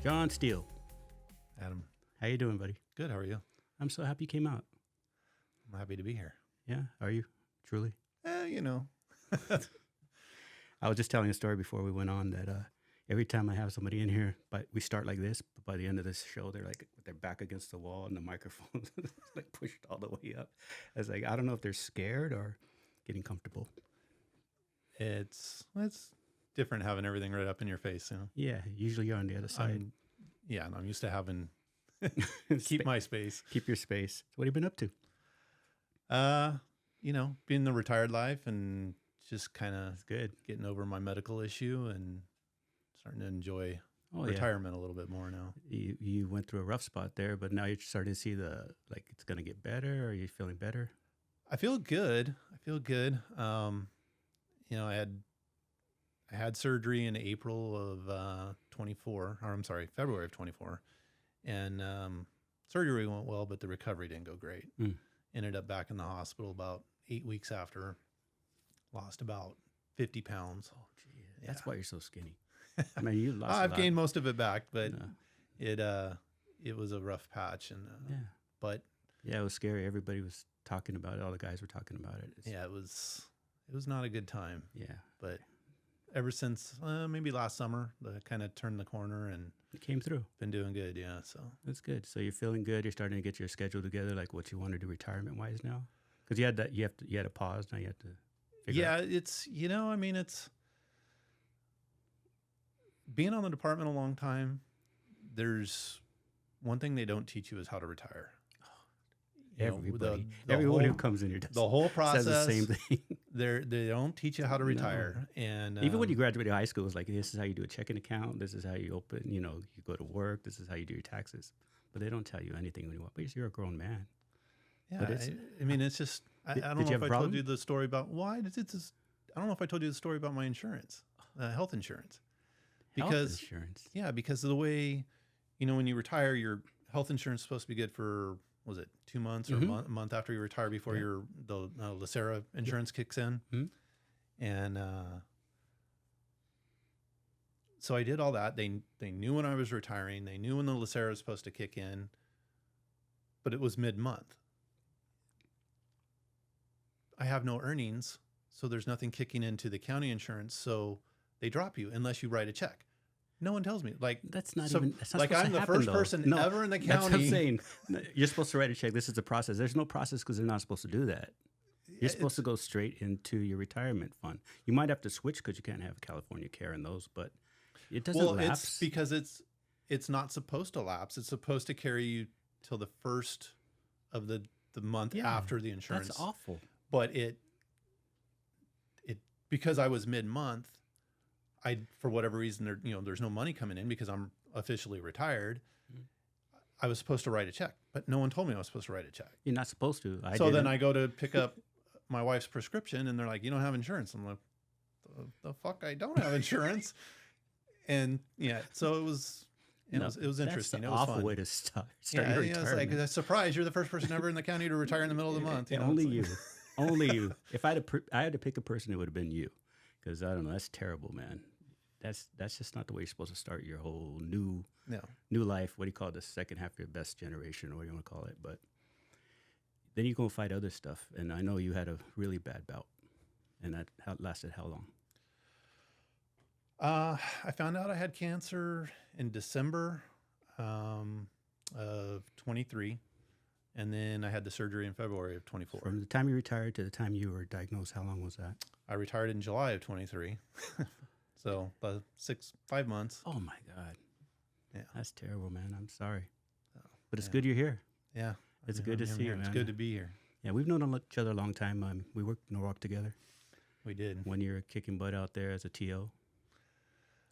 John Steele. Adam, How you doing, buddy? good. How are you? I'm so happy you came out. I'm happy to be here. Yeah, are you? Truly? You know. I was just telling a story before we went on that every time I have somebody in here, but we start like this, but by the end of this show, they're like with their back against the wall and the microphone like pushed all the way up. It's like, I don't know if they're scared or getting comfortable. It's different having everything right up in your face. You know. Yeah, usually you're on the other side. And I'm used to having keep my space. Keep your space. So what have you been up to? Being the retired life and just kind of Good. getting over my medical issue and starting to enjoy Oh, retirement a little bit more now. Yeah. You went through a rough spot there, but now you're starting to see it's going to get better. Are you feeling better? I feel good. I had surgery in April of 24, or I'm sorry, February of 24. And surgery went well, but the recovery didn't go great. Ended up back in the hospital about 8 weeks after. Lost about 50 pounds. Oh, gee. Yeah. That's why you're so skinny. I mean, you lost I've gained most of it back, but No. it was a rough patch. And but yeah, it was scary. Everybody was talking about it. All the guys were talking about it. it was not a good time. Yeah. But ever since maybe last summer, I kind of turned the corner and It came through. been doing good. Yeah. So That's good. So you're feeling good. You're starting to get your schedule together, like what you want to do retirement wise now. Because you had that, you had to pause. Now you have to figure out. it's being on the department a long time. There's one thing they don't teach you is how to retire. Everybody, the everyone whole- who comes in here does The whole process, says the same thing. they don't teach you how to retire. And Even when you graduated high school, it's like, this is how you do a checking account. This is how you open, you go to work. This is how you do your taxes. But they don't tell you anything when you want. But you're a grown man. yeah, but it's- it's just, I don't did know you if have a I problem? told you the story about why did this. I don't know if I told you the story about my insurance, health insurance, because Health insurance. because of the way, when you retire, your health insurance is supposed to be good for, was it 2 months or a month after you retire before the Lacera insurance kicks in. Mhm. And so I did all that. They knew when I was retiring. They knew when the Lacera was supposed to kick in, but it was mid-month. I have no earnings, so there's nothing kicking into the county insurance. So they drop you unless you write a check. No one tells me. Like, That's not so, even. That's not like supposed I'm to the happen, first though. person No, ever in the That's what I'm county. saying. You're supposed to write a check. This is the process. There's no process because they're not supposed to do that. You're supposed to go straight into your retirement fund. You might have to switch because you can't have California Care in those, but it doesn't lapse. It's because it's not supposed to lapse. It's supposed to carry you till the first of the month after the insurance. That's awful. But it because I was mid-month, for whatever reason there's no money coming in because I'm officially retired. I was supposed to write a check, but no one told me I was supposed to write a check. You're not supposed to. Then I go to pick up my wife's prescription and they're like, you don't have insurance. I'm like, the fuck, I don't have insurance. And so it was, it was interesting. That's an it was awful fun. way to start your retirement. It's like, surprise, you're the first person ever in the county to retire in the middle of the month. Only you. Only you. If I had to pick a person, it would have been you. Because I don't know, that's terrible, man. That's just not the way you're supposed to start your whole new life. What do you call it? The second half of your best generation, or what do you want to call it? But then you go fight other stuff. And I know you had a really bad bout. And that lasted how long? I found out I had cancer in December of 23. And then I had the surgery in February of 24. From the time you retired to the time you were diagnosed, how long was that? I retired in July of 23. So about 5 months. Oh, my God. Yeah. That's terrible, man. I'm sorry. But it's good you're here. Yeah. It's good to see you, man. It's good to be here. Yeah, we've known each other a long time. We worked in Norwalk together. We did. When you were kicking butt out there as a TO.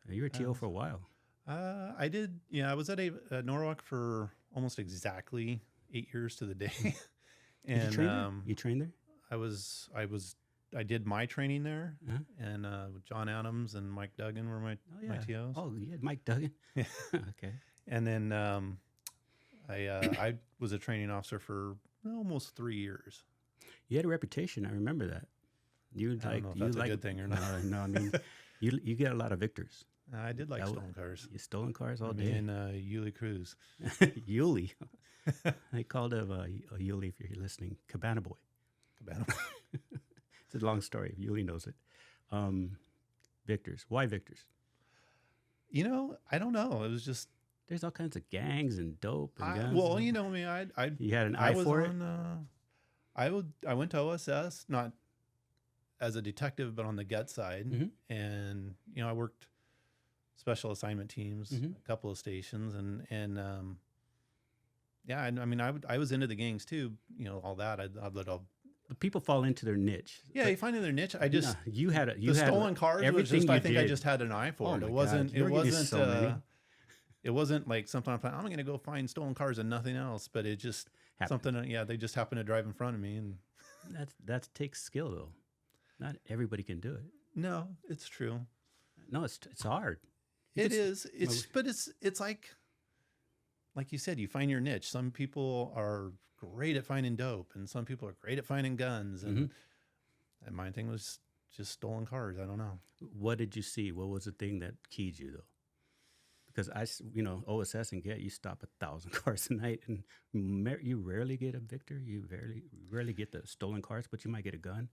You were a TO for a while. I did. Yeah, I was at Norwalk for almost exactly 8 years to the day. And you trained there? I did my training there, and John Adams and Mike Duggan were my TOs. Oh, you had Mike Duggan? Yeah. Okay. And then I was a training officer for almost 3 years. You had a reputation. I remember that. I don't know if that's a good thing or not. No, I mean, you get a lot of victors. I did like stolen cars. You stolen cars all Me day. and Yuli Cruz. Yuli. I called him Yuli if you're listening. Cabana Boy. Cabana Boy. It's a long story. Yuli knows it. Victors. Why Victors? You know, I don't know. It was just there's all kinds of gangs and dope and guns. Well, you know me. You had an eye for it. I went to OSS not as a detective, but on the gut side, and you know, I worked special assignment teams, a couple of stations, and yeah, I mean, I was into the gangs too. You know, all that. I'd let all. People fall into their niche. Yeah, you find in their niche. I just you had stolen cars. Everything I think I just had an eye for it. It wasn't. It wasn't like something I'm going to go find stolen cars and nothing else. But it just something. Yeah, they just happened to drive in front of me, and that takes skill though. Not everybody can do it. No, it's true. No, it's hard. It is. But it's like you said, you find your niche. Some people are great at finding dope, and some people are great at finding guns. And my thing was just stolen cars. I don't know. What did you see? What was the thing that keyed you though? Because OSS and you stop 1,000 cars a night, and you rarely get a Victor. You rarely get the stolen cars, but you might get a gun.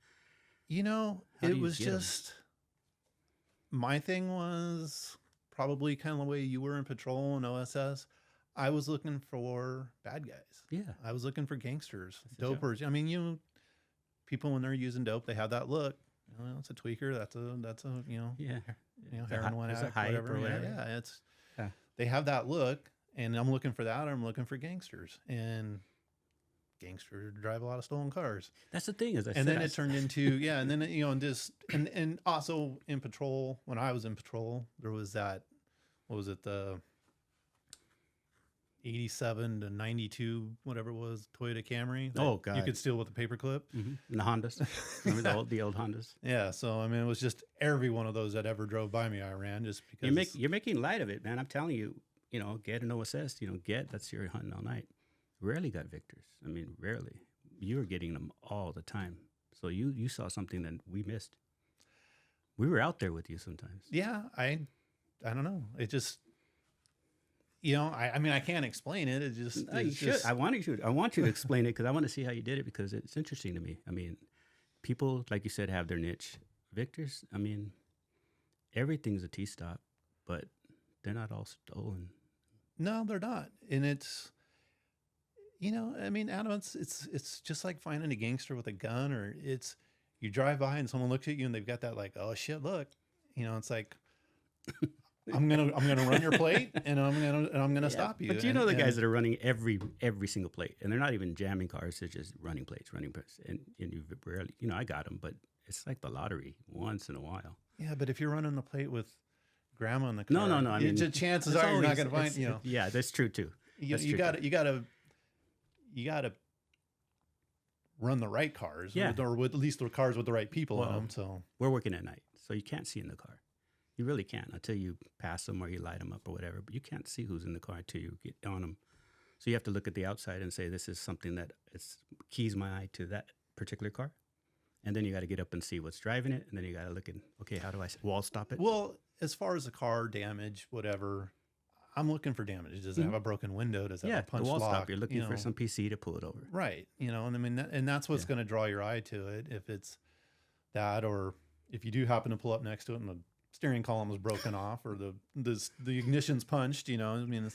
You know, it was just my thing was probably kind of the way you were in patrol and OSS. I was looking for bad guys. Yeah. I was looking for gangsters, dopers. I mean, people when they're using dope, they have that look. You know, it's a tweaker. That's a heroin addict, whatever. Yeah, they have that look, and I'm looking for that. Or I'm looking for gangsters, and gangsters drive a lot of stolen cars. That's the thing, It turned into and then and also in patrol, when I was in patrol, there was that, what was it, the 87 to 92, whatever it was, Toyota Camry. Oh God, you could steal with a paperclip. And the Hondas. Remember the old Hondas? Yeah. So I mean, it was just every one of those that ever drove by me, I ran just because. You're making light of it, man. I'm telling you. You know, get an OSS. You know, that's your hunting all night. Rarely got Victors. I mean, rarely. You were getting them all the time. So you saw something that we missed. We were out there with you sometimes. Yeah, I don't know. It just, you know, I mean, I can't explain it. It just, no, you should. I want you to explain it because I want to see how you did it because it's interesting to me. I mean, people, like you said, have their niche. Victors, I mean, everything's a T-stop, but they're not all stolen. No, they're not. And it's, you know, I mean, Adam, it's just like finding a gangster with a gun, or it's, you drive by and someone looks at you and they've got that like, oh shit, look, you know, it's like, I'm gonna run your plate and I'm gonna stop you. But you know the guys that are running every single plate, and they're not even jamming cars; they're just running plates, and you rarely, you know, I got them, but it's like the lottery once in a while. Yeah, but if you're running the plate with grandma in the car, no, I mean, chances are you're not gonna find, you know. Yeah, that's true too. You gotta run the right cars, or with at least the cars with the right people in them. So we're working at night, so you can't see in the car. You really can't until you pass them or you light them up or whatever. But you can't see who's in the car until you get on them. So you have to look at the outside and say, this is something that keys my eye to that particular car. And then you got to get up and see what's driving it. And then you got to look at, okay, how do I wall stop it? Well, as far as the car damage, whatever, I'm looking for damage. Does it have a broken window? Does it have a punch lock? Stop. You're looking for some PC to pull it over. Right. You know, and I mean, and that's what's going to draw your eye to it. If it's that, or if you do happen to pull up next to it and the steering column was broken off, or the ignition's punched, you know, I mean,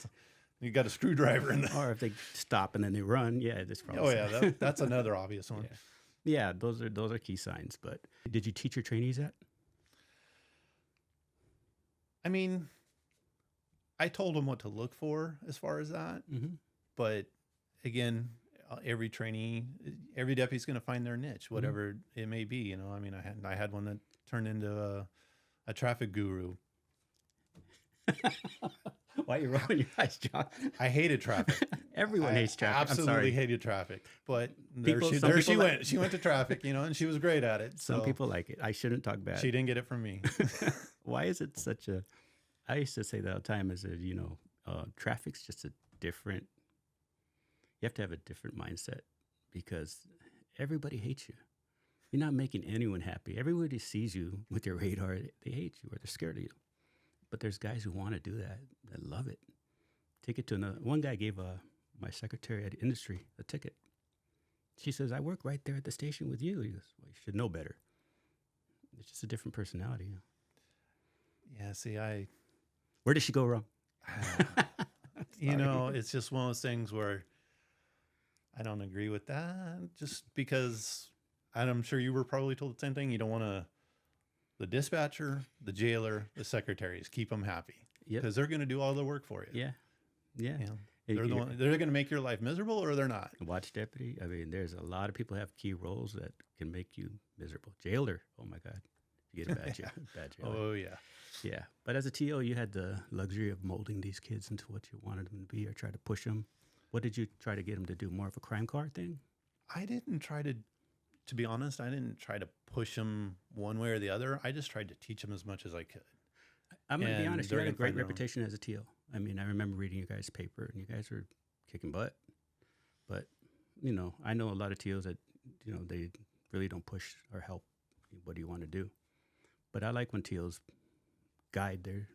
you got a screwdriver in there. Or if they stop and then they run, this probably. That's another obvious one. Yeah, those are key signs. But did you teach your trainees that? I mean, I told them what to look for as far as that. But again, every trainee, every deputy's going to find their niche, whatever it may be. You know, I mean, I had one that turned into a traffic guru. Why are you rolling your eyes, John? I hated traffic. Everyone hates traffic. Absolutely hated traffic. But she went. She went to traffic, you know, and she was great at it. Some people like it. I shouldn't talk bad. She didn't get it from me. Why is it such a? I used to say that all the time. Traffic's just a different. You have to have a different mindset because everybody hates you. You're not making anyone happy. Everybody sees you with your radar. They hate you or they're scared of you. But there's guys who want to do that love it. Take it to another. One guy gave my secretary at industry a ticket. She says, "I work right there at the station with you." He goes, "Well, you should know better." It's just a different personality. Yeah. See, Where did she go wrong? It's just one of those things where I don't agree with that. Just because, and I'm sure you were probably told the same thing. You don't want the dispatcher, the jailer, the secretaries, keep them happy because they're going to do all the work for you. Yeah. Yeah. They're going to make your life miserable, or they're not. Watch deputy. I mean, there's a lot of people who have key roles that can make you miserable. Jailer. Oh my God. You get a bad jailer. Oh yeah. Yeah. But as a TO, you had the luxury of molding these kids into what you wanted them to be, or try to push them. What did you try to get them to do? More of a crime car thing? I didn't try to be honest, I didn't try to push them one way or the other. I just tried to teach them as much as I could. I'm going to be honest, you had a great reputation as a TO. I mean, I remember reading your guys' paper, and you guys were kicking butt. But, I know a lot of TOs that, they really don't push or help. What do you want to do? But I like when TOs guide their,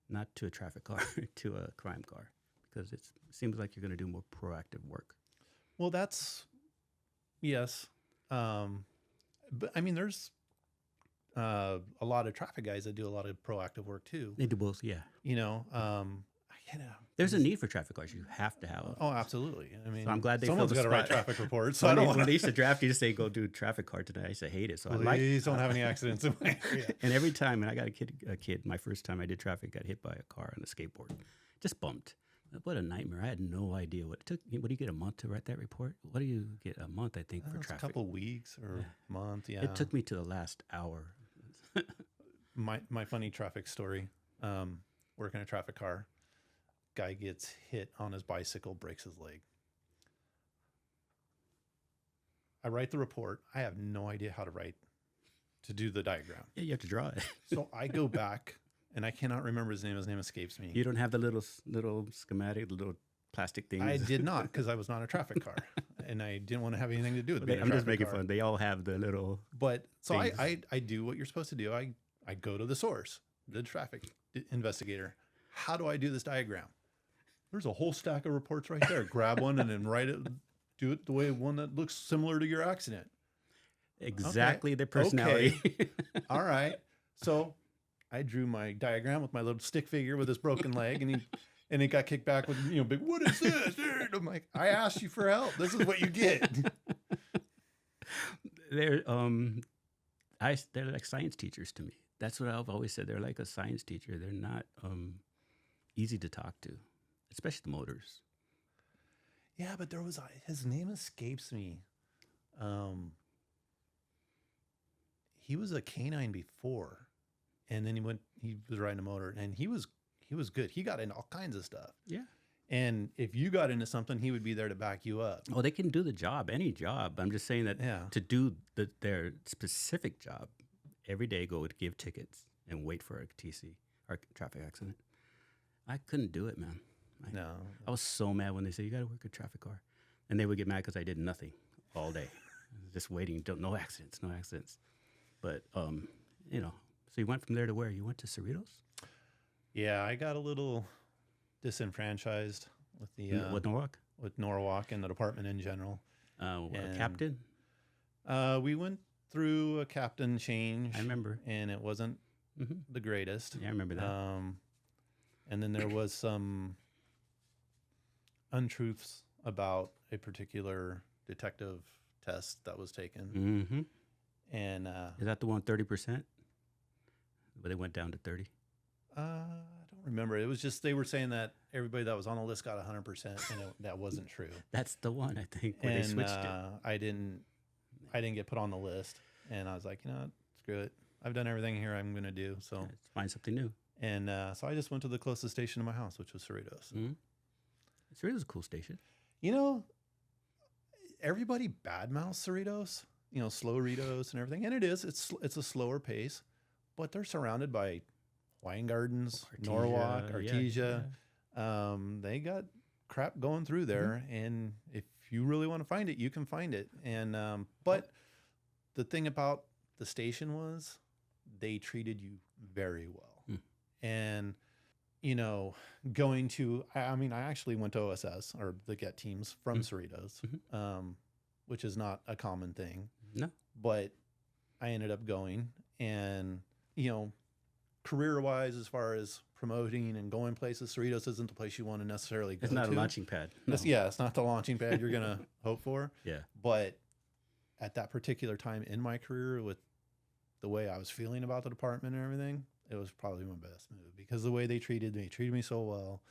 not to a traffic car, to a crime car, because it seems like you're going to do more proactive work. Well, yes. But I mean, there's a lot of traffic guys that do a lot of proactive work too. They do both, yeah. There's a need for traffic cars. You have to have them. Oh, absolutely. I mean, so I'm glad they someone's got to write traffic reports. So when they used to draft you to say, go do traffic car tonight, I used to hate it. So please don't have any accidents in my area. And every time, and I got a kid, my first time I did traffic, got hit by a car on a skateboard. Just bumped. What a nightmare. I had no idea what it took. What do you get, a month to write that report? What do you get, a month, I think, for traffic? A couple weeks or month, yeah. It took me to the last hour. My funny traffic story, working a traffic car, guy gets hit on his bicycle, breaks his leg. I write the report. I have no idea how to do the diagram. Yeah, you have to draw it. So I go back, and I cannot remember his name. His name escapes me. You don't have the little schematic, the little plastic things? I did not, because I was not a traffic car, and I didn't want to have anything to do with it. I'm just making fun. They all have the little. But so I do what you're supposed to do. I go to the source, the traffic investigator. How do I do this diagram? There's a whole stack of reports right there. Grab one and then write it. Do it the way one that looks similar to your accident. Exactly their personality. Okay. All right. So I drew my diagram with my little stick figure with his broken leg, and he got kicked back with big. What is this? I'm like, I asked you for help. This is what you get. They're like science teachers to me. That's what I've always said. They're like a science teacher. They're not easy to talk to, especially the motors. Yeah, but his name escapes me. He was a canine before, and then he was riding a motor, and he was good. He got into all kinds of stuff. Yeah. And if you got into something, he would be there to back you up. Oh, they can do the job, any job. I'm just saying that to do their specific job, every day go to give tickets and wait for a TC or traffic accident. I couldn't do it, man. I was so mad when they said, you got to work a traffic car. And they would get mad because I did nothing all day. Just waiting, no accidents. But, so you went from there to where? You went to Cerritos? Yeah, I got a little disenfranchised with with Norwalk? With Norwalk and the department in general. Captain? We went through a captain change. I remember. And it wasn't the greatest. Yeah, I remember that. And then there was some untruths about a particular detective test that was taken. Mm-hmm. And is that the one 30%? But it went down to 30? I don't remember. It was just they were saying that everybody that was on the list got 100%, and that wasn't true. That's the one, I think, where they switched it. I didn't get put on the list, and I was like, screw it. I've done everything here I'm going to do, so let's find something new. And so I just went to the closest station to my house, which was Cerritos. Mm-hmm. Cerritos is a cool station. Everybody badmouths Cerritos, slow Ritos and everything, and it is. It's a slower pace, but they're surrounded by wine gardens, Norwalk, Artesia. Yeah. They got crap going through there, and if you really want to find it, you can find it. And but the thing about the station was they treated you very well. And, going to, I mean, I actually went to OSS, or the GET teams from Cerritos, which is not a common thing. No. But I ended up going, and, career-wise, as far as promoting and going places, Cerritos isn't the place you want to necessarily go to. It's not a launching pad. No. It's not the launching pad you're going to hope for. Yeah. But at that particular time in my career, with the way I was feeling about the department and everything, it was probably my best move, because the way they treated me so well,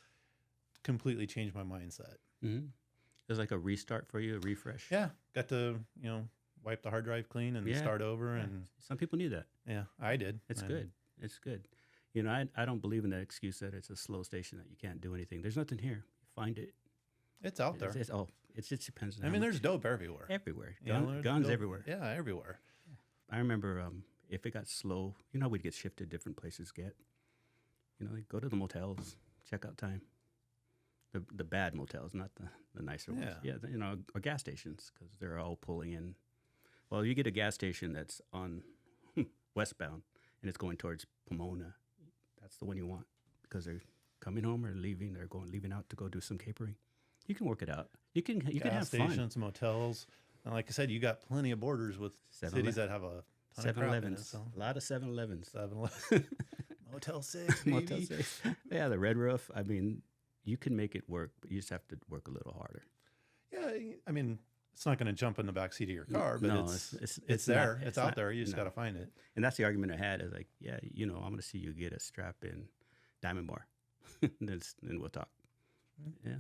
completely changed my mindset. Mm-hmm. It was like a restart for you, a refresh. Yeah. Got to, wipe the hard drive clean and start over. Yeah. And some people need that. Yeah, I did. It's good. It's good. I don't believe in that excuse that it's a slow station that you can't do anything. There's nothing here. You find it. It's out there. It just depends on I mean, there's dope everywhere. Everywhere. Guns Guns everywhere. Yeah, everywhere. I remember if it got slow, we'd get shifted different places go to the motels, check out time. The bad motels, not the nicer ones. Yeah, or gas stations, because they're all pulling in. Well, you get a gas station that's on westbound and it's going towards Pomona. That's the one you want, because they're coming home or leaving. They're leaving out to go do some capering. You can work it out. You can have fun. Gas stations, motels. And like I said, you got plenty of borders with cities that have a ton of crap in it. So. A lot of 7-Elevens. 7-Eleven. Motel 6, baby. Motel 6. Yeah, the Red Roof. I mean, you can make it work, but you just have to work a little harder. Yeah, I mean, it's not going to jump in the back seat of your car, but no, it's there. It's out there. You just got to find it. And that's the argument I had. Is like, yeah, I'm going to see you get a strap in Diamond Bar. then we'll talk. Yeah.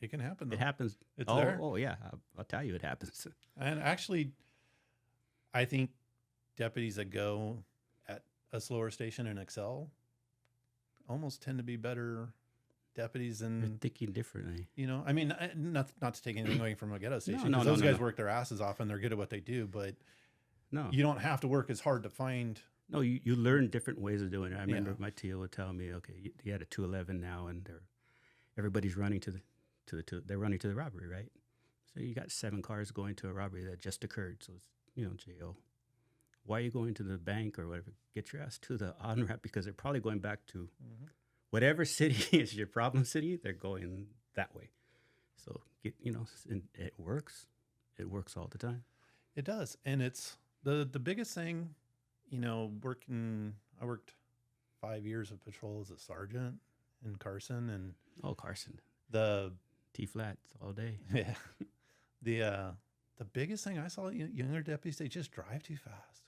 It can happen, though. It happens. It's there. Oh, yeah. I'll tell you it happens. And actually, I think deputies that go at a slower station and excel almost tend to be better deputies than... They're thinking differently. I mean, not to take anything away from a ghetto station. No, those guys work their asses off and they're good at what they do, but you don't have to work as hard to find... No, you learn different ways of doing it. I remember my TL would tell me, okay, you had a 211 now, and everybody's running they're running to the robbery, right? So you got 7 cars going to a robbery that just occurred. So it's, JO. Why are you going to the bank or whatever? Get your ass to the on-ramp, because they're probably going back to whatever city is your problem city. They're going that way. So and it works. It works all the time. It does. And it's the biggest thing, I worked 5 years of patrol as a sergeant in Carson, and Carson. The T-flats all day. Yeah. The biggest thing I saw, younger deputies, they just drive too fast.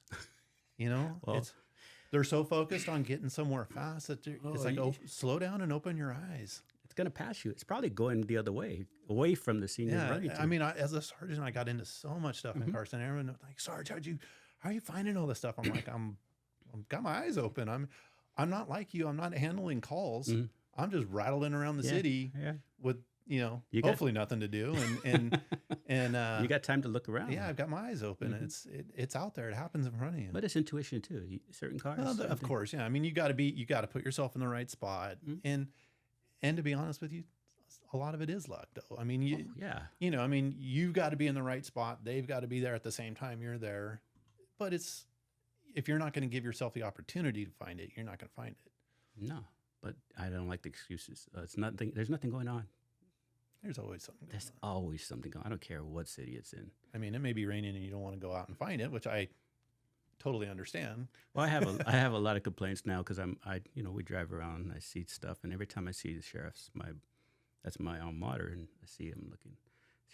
They're so focused on getting somewhere fast that it's like, slow down and open your eyes. It's going to pass you. It's probably going the other way, away from the scene. Yeah, I mean, as a sergeant, I got into so much stuff in Carson. Everyone was like, Sarge, how are you finding all this stuff? I'm like, I'm got my eyes open. I'm not like you. I'm not handling calls. I'm just rattling around the city with, hopefully nothing to do. And you got time to look around. Yeah, I've got my eyes open. It's out there. It happens in front of you. But it's intuition too. Certain cars. Well, of course. Yeah. I mean, you got to put yourself in the right spot. And to be honest with you, a lot of it is luck though. I mean, you've got to be in the right spot. They've got to be there at the same time you're there. But if you're not going to give yourself the opportunity to find it, you're not going to find it. No. But I don't like the excuses. It's nothing. There's nothing going on. There's always something going on. There's always something going on. I don't care what city it's in. I mean, it may be raining and you don't want to go out and find it, which I totally understand. Well, I have a lot of complaints now because we drive around and I see stuff, and every time I see the sheriff's, that's my alma mater, and I see him looking.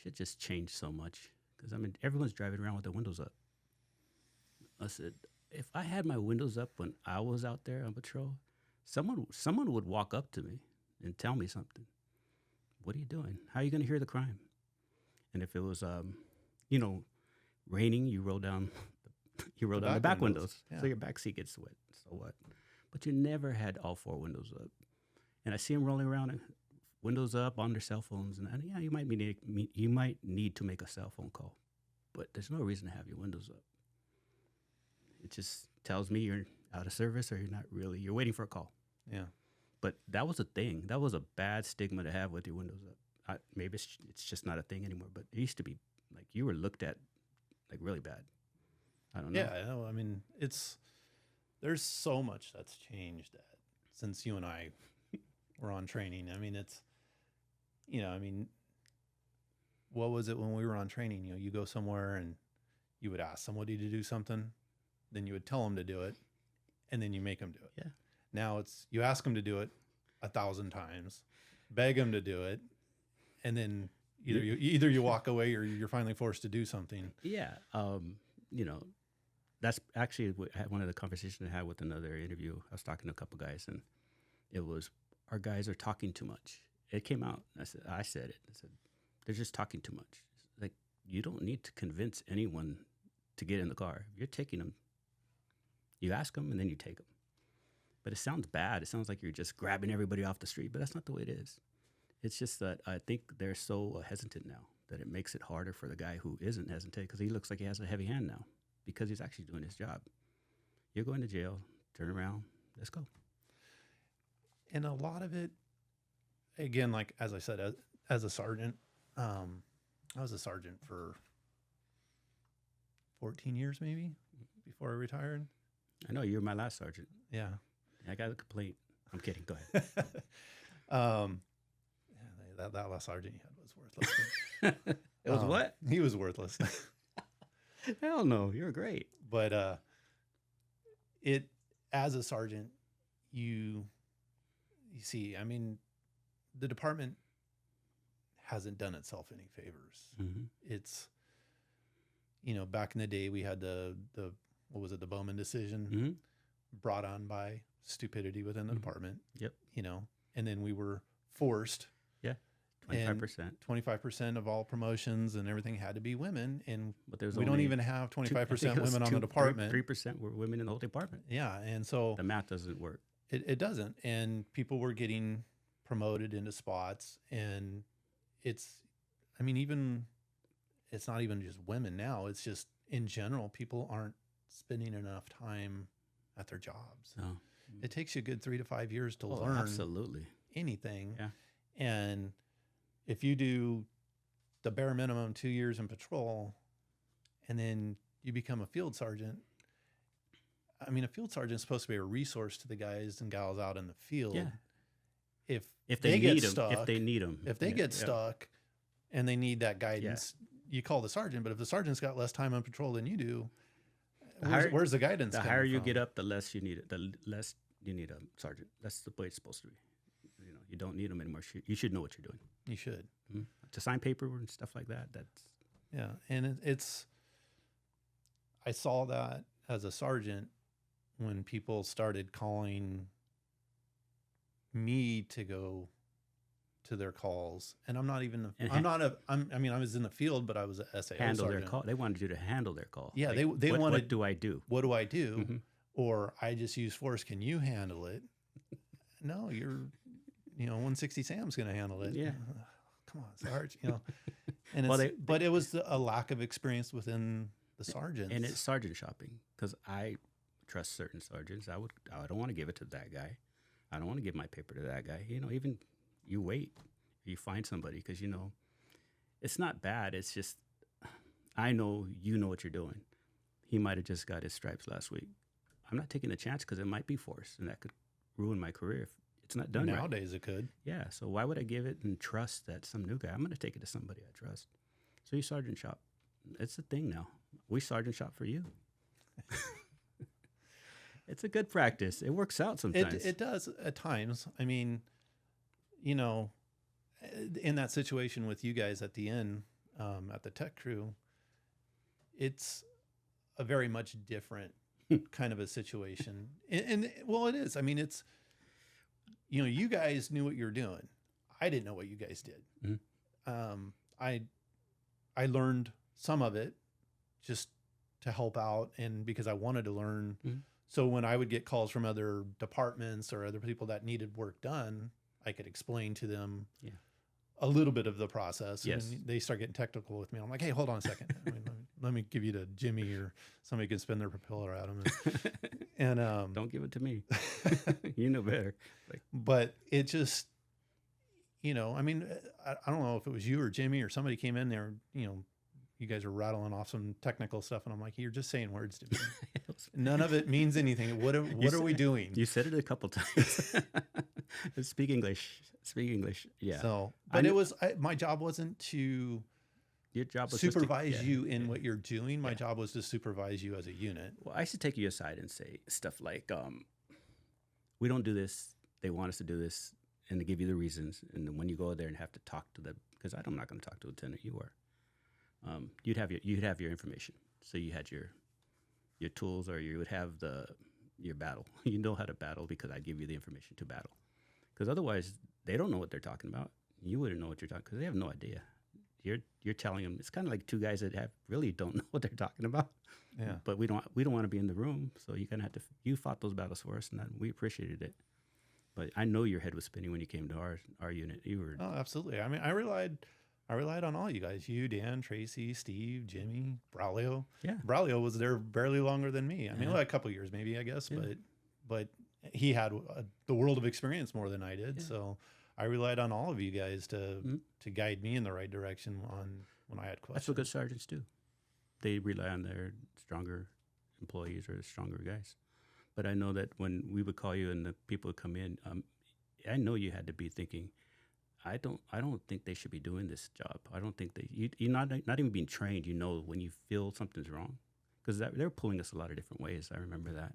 Shit just changed so much, because everyone's driving around with their windows up. I said, if I had my windows up when I was out there on patrol, someone would walk up to me and tell me something. What are you doing? How are you going to hear the crime? And if it was, raining, you roll down the back windows. So your back seat gets wet. So what? But you never had all 4 windows up. And I see them rolling around, windows up on their cell phones. And you might need to make a cell phone call, but there's no reason to have your windows up. It just tells me you're out of service, or you're waiting for a call. Yeah. But that was a thing. That was a bad stigma to have with your windows up. Maybe it's just not a thing anymore, but it used to be like you were looked at like really bad. I don't know. Yeah, I know. I mean, there's so much that's changed at since you and I were on training. I mean, it's, I mean, what was it when we were on training? You go somewhere and you would ask somebody to do something, then you would tell them to do it, and then you make them do it. Yeah. Now it's, you ask them to do it 1,000 times, beg them to do it, and then either you walk away or you're finally forced to do something. Yeah. That's actually one of the conversations I had with another interview. I was talking to a couple guys, and it was, our guys are talking too much. It came out. I said it. I said, they're just talking too much. Like, you don't need to convince anyone to get in the car. If you're taking them, you ask them and then you take them. But it sounds bad. It sounds like you're just grabbing everybody off the street, but that's not the way it is. It's just that I think they're so hesitant now that it makes it harder for the guy who isn't hesitant, because he looks like he has a heavy hand now because he's actually doing his job. You're going to jail, turn around, let's go. And a lot of it, again, like, as I said, as a sergeant, I was a sergeant for 14 years maybe before I retired. I know, you were my last sergeant. Yeah. I got a complaint. I'm kidding. Go ahead. That last sergeant you had was worthless. It was what? He was worthless. Hell no, you're great. But as a sergeant, you see, I mean, the department hasn't done itself any favors. Mm-hmm. It's, back in the day we had the what was it, the Bowman decision, mm-hmm. brought on by stupidity within the mm-hmm. department. Yep. And then we were forced. Yeah. 25%. 25% of all promotions and everything had to be women. And but there's we don't even have 25% women on the department. 3% were women in the whole department. Yeah. And so the math doesn't work. It doesn't. And people were getting promoted into spots. And it's not even just women now. It's just, in general, people aren't spending enough time at their jobs. Oh. It takes you a good 3 to 5 years to learn absolutely anything. Yeah. And if you do the bare minimum 2 years in patrol and then you become a field sergeant, I mean, a field sergeant is supposed to be a resource to the guys and gals out in the field. Yeah. If they get stuck, if they need them, if they get stuck and they need that guidance, you call the sergeant. But if the sergeant's got less time on patrol than you do, where's the guidance? The higher you get up, the less you need it. The less you need a sergeant. That's the way it's supposed to be. You don't need them anymore. You should know what you're doing. You should. Mm-hmm. To sign paper and stuff like that. Yeah, and I saw that as a sergeant when people started calling me to go to their calls, and I'm not even. I was in the field, but I was a SAO handle sergeant. Their call. They wanted you to handle their call. Yeah, like, they wanted. What do I do? What do I do? Mm-hmm. Or I just use force. Can you handle it? No, 160 Sam's going to handle it. Yeah. Come on, Sarge. And but it was a lack of experience within the sergeants. And it's sergeant shopping, because I trust certain sergeants. I don't want to give it to that guy. I don't want to give my paper to that guy. Even you wait, you find somebody, because it's not bad. It's just, I know you know what you're doing. He might have just got his stripes last week. I'm not taking a chance, because it might be forced, and that could ruin my career if it's not done Nowadays right. It could. Yeah, so why would I give it and trust that some new guy? I'm going to take it to somebody I trust. So you sergeant shop. It's a thing now. We sergeant shop for you. It's a good practice. It works out sometimes. It does at times. I mean, in that situation with you guys at the end, at the tech crew, it's a very much different kind of a situation. And well, it is. I mean, it's, you guys knew what you were doing. I didn't know what you guys did. Mm-hmm. I learned some of it just to help out, and because I wanted to learn. Mm-hmm. So when I would get calls from other departments or other people that needed work done, I could explain to them a little bit of the process. Yes. And they start getting technical with me. I'm like, hey, hold on a second. Let me give you to Jimmy, or somebody can spin their propeller at him. And don't give it to me. You know better. But it just, I don't know if it was you or Jimmy or somebody came in there, you guys are rattling off some technical stuff, and I'm like, you're just saying words to me. None of it means anything. What are we doing? You said it a couple times. Speak English. Speak English. Yeah. So, but my job wasn't to your job was supervise you in what you're doing. My job was to supervise you as a unit. Well, I should take you aside and say stuff like, we don't do this. They want us to do this, and to give you the reasons. And then when you go there and have to talk to them, because I'm not going to talk to a lieutenant. You are. You'd have your information. So you had your tools, or you would have your battle. You know how to battle because I give you the information to battle. Because otherwise, they don't know what they're talking about. You wouldn't know what you're talking because they have no idea. You're telling them. It's kind of like two guys that really don't know what they're talking about. Yeah. But we don't want to be in the room, so you kind of have to. You fought those battles for us, and we appreciated it. But I know your head was spinning when you came to our unit. You were. Oh, absolutely. I mean, I relied on all you guys. You, Dan, Tracy, Steve, Jimmy, Braulio. Yeah. Braulio was there barely longer than me. I mean, like a couple years maybe, I guess. Yeah. But he had the world of experience more than I did. Yeah. So I relied on all of you guys to guide me in the right direction when I had questions. That's what good sergeants do. They rely on their stronger employees or the stronger guys. But I know that when we would call you and the people would come in, I know you had to be thinking, I don't think they should be doing this job. I don't think you're not even being trained. You know when you feel something's wrong, because they're pulling us a lot of different ways. I remember that.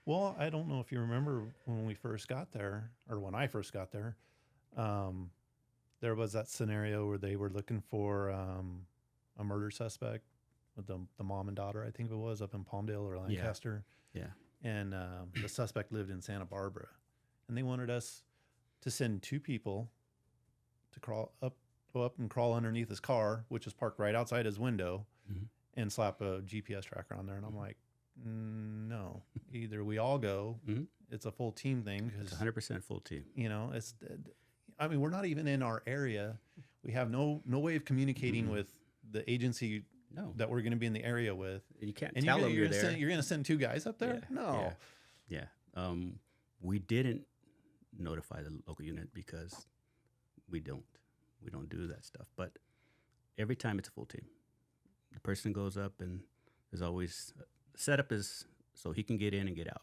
Well, I don't know if you remember when we first got there, or when I first got there. There was that scenario where they were looking for a murder suspect with the mom and daughter, I think it was, up in Palmdale or Lancaster. Yeah. And the suspect lived in Santa Barbara, and they wanted us to send two people to go up and crawl underneath his car, which is parked right outside his window, and slap a GPS tracker on there. And I'm like, no, either we all go. It's a full team thing. It's 100% full team. You know, I mean, we're not even in our area. We have no way of communicating with the agency that we're going to be in the area with. You can't tell them you're there. You're going to send two guys up there? Yeah. No. Yeah. We didn't notify the local unit because we don't do that stuff. But every time it's a full team. The person goes up, and there's always setup is so he can get in and get out.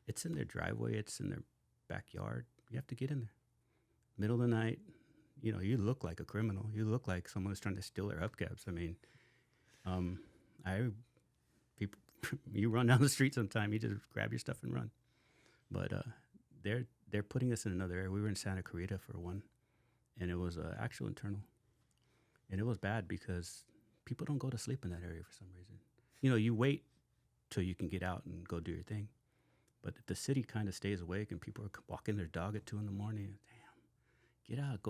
It's in their driveway. It's in their backyard. You have to get in there. Middle of the night, you look like a criminal. You look like someone who's trying to steal their hubcaps. I mean, people, you run down the street sometime, you just grab your stuff and run. But they're putting us in another area. We were in Santa Clarita for one, and it was actual internal. And it was bad because people don't go to sleep in that area for some reason. You wait till you can get out and go do your thing. But the city kind of stays awake, and people are walking their dog at 2 a.m. Damn, get out,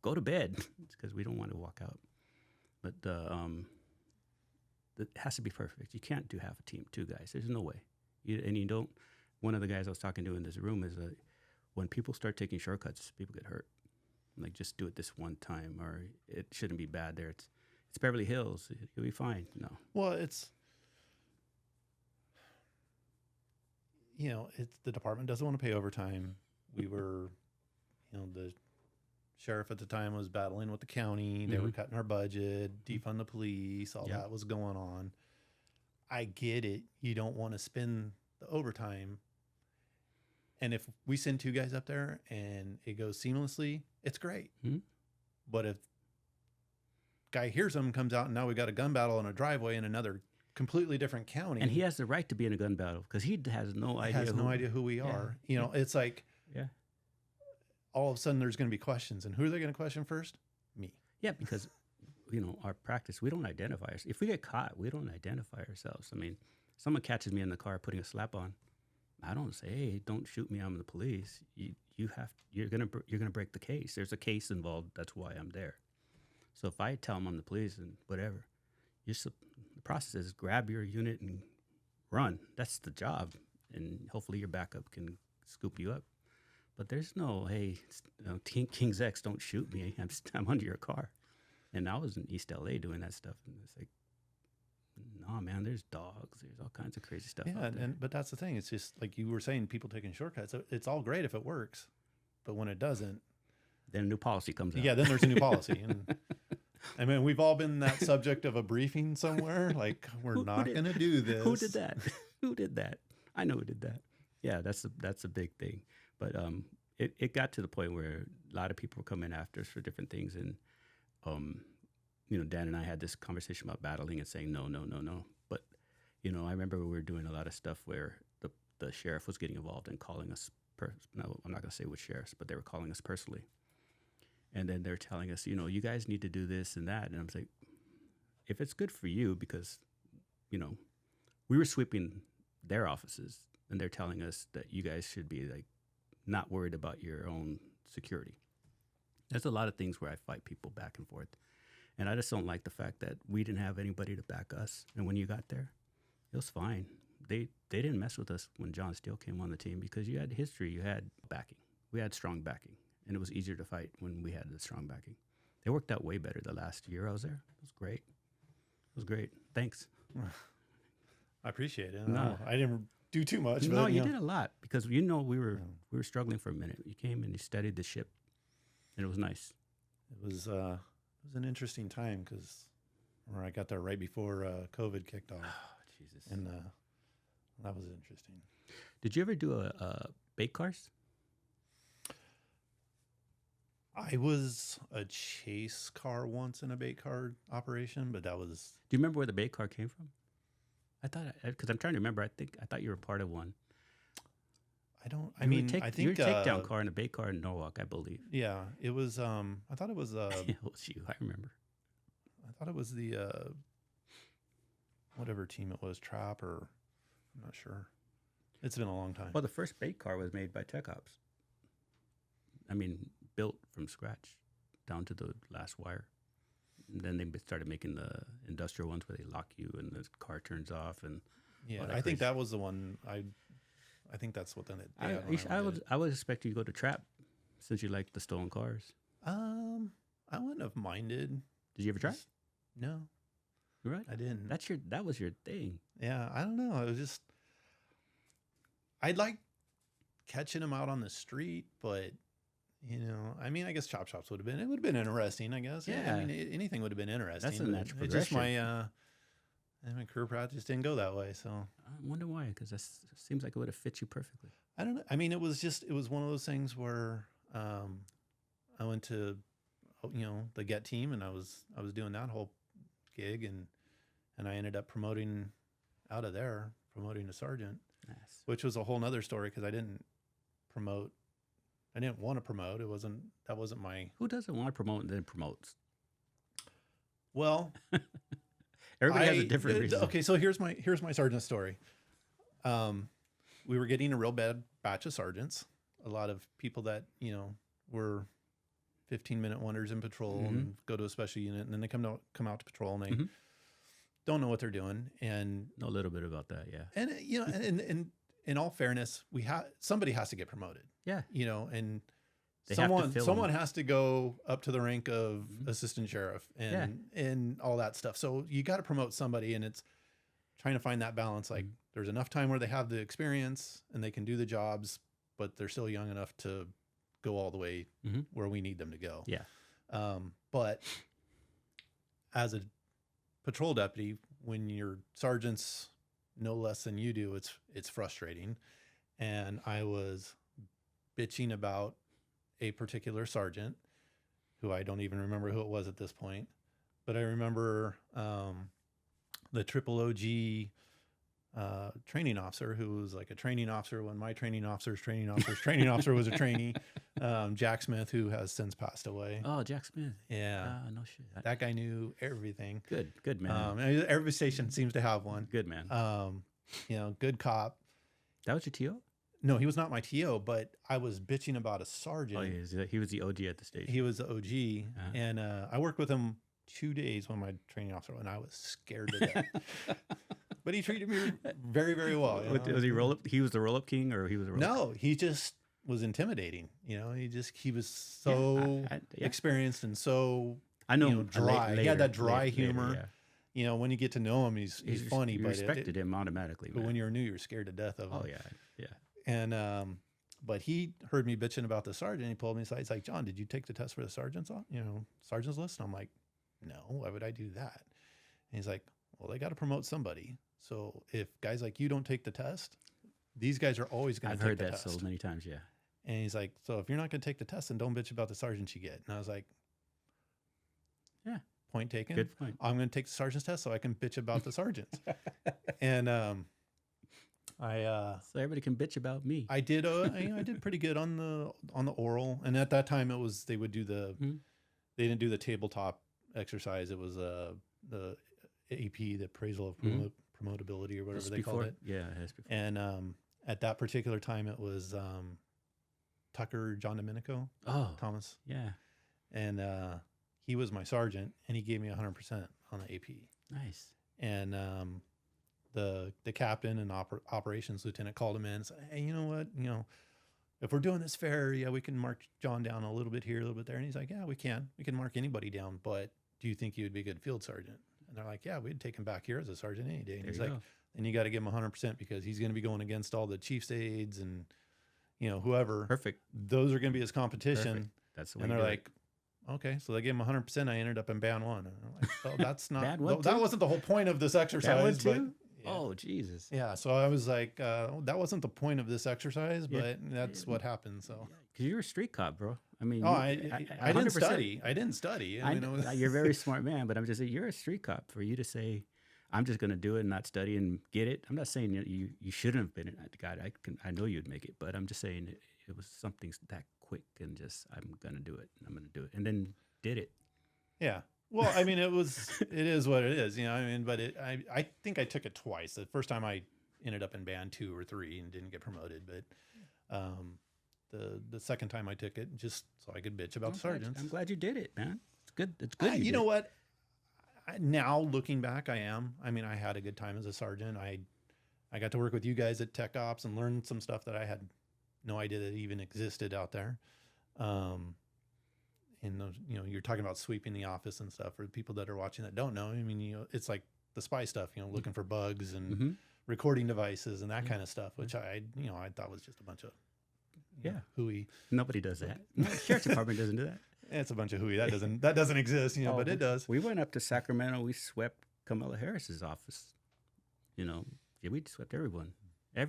go to bed. It's because we don't want to walk out. But it has to be perfect. You can't do half a team, two guys. There's no way. You don't. One of the guys I was talking to in this room is when people start taking shortcuts, people get hurt. Like, just do it this one time, or it shouldn't be bad there. It's Beverly Hills. You'll be fine. No. Well, it's the department doesn't want to pay overtime. We were, the sheriff at the time was battling with the county. They were cutting our budget, defund the police, all that was going on. I get it. You don't want to spend the overtime. And if we send two guys up there and it goes seamlessly, it's great. But if guy hears them, comes out, and now we got a gun battle in a driveway in another completely different county. And he has the right to be in a gun battle because he has no idea. He has no idea who we are. It's like all of a sudden there's going to be questions. And who are they going to question first? Me. Yeah, because, our practice, we don't identify ourselves. If we get caught, we don't identify ourselves. I mean, someone catches me in the car putting a slap on. I don't say, hey, don't shoot me, I'm the police. You're gonna break the case. There's a case involved. That's why I'm there. So if I tell them I'm the police and whatever, the process is grab your unit and run. That's the job, and hopefully your backup can scoop you up. But there's no, hey, King's X, don't shoot me. I'm under your car. And I was in East LA doing that stuff, and it's like, no, man, there's dogs. There's all kinds of crazy stuff out there. But that's the thing. It's just like you were saying, people taking shortcuts. It's all great if it works, but when it doesn't, then a new policy comes out. Yeah, then there's a new policy, I mean, we've all been that subject of a briefing somewhere. Like, we're not going to do this. Who did that? Who did that? I know who did that. Yeah, that's a big thing. But it got to the point where a lot of people were coming after us for different things, and Dan and I had this conversation about battling and saying no. But I remember we were doing a lot of stuff where the sheriff was getting involved and calling us. No, I'm not going to say which sheriffs, but they were calling us personally. And then they're telling us, you guys need to do this and that. And I'm like, if it's good for you, because, we were sweeping their offices and they're telling us that you guys should be like not worried about your own security. There's a lot of things where I fight people back and forth. And I just don't like the fact that we didn't have anybody to back us. And when you got there, it was fine. They didn't mess with us when John Steele came on the team because you had history, you had backing. We had strong backing, and it was easier to fight when we had the strong backing. They worked out way better the last year I was there. It was great. It was great. Thanks. I appreciate it. No. I didn't do too much. No, but, you did a lot because we were struggling for a minute. You came and you steadied the ship, and it was nice. It was an interesting time because I got there right before COVID kicked off. Oh, Jesus. And that was interesting. Did you ever do a bake cars? I was a chase car once in a bait car operation, but that was... Do you remember where the bait car came from? I thought, because I'm trying to remember, I thought you were part of one. I don't, I You mean, were I think... You were a takedown car and a bait car in Norwalk, I believe. Yeah, it was, I thought it was... It was you, I remember. I thought it was the, whatever team it was, Trap or... I'm not sure. It's been a long time. Well, the first bait car was made by Tech Ops. I mean, built from scratch down to the last wire. And then they started making the industrial ones where they lock you and the car turns off. And yeah, I think that was the one. I think that's what I would expect you to go to Trap since you like the stolen cars. I wouldn't have minded. Did you ever try? No. You're right. I didn't. That was your thing. Yeah, I don't know. It was just I'd like catching them out on the street, but I mean, I guess chop shops would have been interesting, I guess. Yeah. I mean, anything would have been interesting. That's a natural progression. It's just my career path just didn't go that way. So I wonder why, because that seems like it would have fit you perfectly. I don't know. I mean, it was one of those things where I went to the Get team, and I was doing that whole gig, and I ended up promoting out of there, promoting to sergeant, Nice. which was a whole nother story because I didn't want to promote. That wasn't my... Who doesn't want to promote and then promotes? Well, everybody has a different reason. Okay, so here's my sergeant story. We were getting a real bad batch of sergeants. A lot of people that were 15-minute wonders in patrol and go to a special unit, and then they come out to patrol and they don't know what they're doing. And know a little bit about that, yeah. And and in all fairness, somebody has to get promoted. Yeah. And They someone has to go up to the rank of assistant sheriff and all that stuff. So you got to promote somebody, and it's trying to find that balance. Like there's enough time where they have the experience and they can do the jobs, but they're still young enough to go all the way where we need them to go. Yeah. But as a patrol deputy, when your sergeants know less than you do, it's frustrating. And I was bitching about a particular sergeant who I don't even remember who it was at this point, but I remember the triple OG training officer who was like a training officer when my training officer was a trainee, Jack Smith, who has since passed away. Oh, Jack Smith. Yeah. No shit. That guy knew everything. Good man. Every station seems to have one. Good man. Good cop. That was your TO? No, he was not my TO, but I was bitching about a sergeant. Oh, yeah, he was the OG at the station. He was the OG, and I worked with him 2 days when my training officer, and I was scared to death. But he treated me very, very well. Was he roll up? He was the roll up king, or he was a roll up? No, he just was intimidating. He was so experienced and so I know dry. Later, he had that dry humor. Later, yeah. When you get to know him, he's funny. You respected him automatically. But when you're new, you're scared to death of him. Oh yeah. And but he heard me bitching about the sergeant. He pulled me aside. He's like, "John, did you take the test for the sergeant's list?" And I'm like, no, why would I do that? And he's like, well, they got to promote somebody. So if guys like you don't take the test, these guys are always going to take the test. I've heard that so many times, yeah. And he's like, so if you're not going to take the test, then don't bitch about the sergeants you get. And I was like, yeah, point taken. Good point. I'm going to take the sergeant's test so I can bitch about the sergeants. And so everybody can bitch about me. I did I did pretty good on the oral. And at that time they would do they didn't do the tabletop exercise. It was the AP, the appraisal of promotability or whatever they called it. Yeah, it has before. And at that particular time it was Tucker John Domenico. Oh, Thomas. Yeah. And he was my sergeant, and he gave me 100% on the AP. Nice. And the captain and operations lieutenant called him in and said, hey, you know what? If we're doing this fair, yeah, we can mark John down a little bit here, a little bit there. And he's like, yeah, we can. We can mark anybody down, but do you think he would be a good field sergeant? And they're like, yeah, we'd take him back here as a sergeant any day. And he's like, and you got to give him 100% because he's going to be going against all the chief's aides and, whoever. Perfect. Those are going to be his competition. Perfect. That's the way. And they're like, okay, so they gave him 100%. I ended up in band 1. And I'm like, well, that's not, that wasn't the whole point of this exercise. But, yeah. Oh, Jesus. Yeah. So I was like, that wasn't the point of this exercise, but that's what happened. So, because you're a street cop, bro. I mean, I didn't study. I didn't study. You're a very smart man, but I'm just saying you're a street cop. For you to say, I'm just going to do it and not study and get it. I'm not saying you shouldn't have been. God, I know you'd make it, but I'm just saying it was something that quick and just, I'm going to do it. And I'm going to do it. And then did it. Yeah. Well, I mean, it is what it is, but I think I took it twice. The first time I ended up in band 2 or 3 and didn't get promoted, but the second time I took it just so I could bitch about the sergeants. I'm glad you did it, man. It's good. It's good. You know what? Now looking back, I had a good time as a sergeant. I got to work with you guys at Tech Ops and learn some stuff that I had no idea that even existed out there. And those, you're talking about sweeping the office and stuff. For people that are watching that don't know, I mean, it's like the spy stuff, looking for bugs and recording devices and that kind of stuff, which I thought was just a bunch of hooey. Nobody does that. No, the sheriff's department doesn't do that. It's a bunch of hooey. That doesn't exist, but it does. We went up to Sacramento. We swept Kamala Harris's office. We swept everyone. Yeah.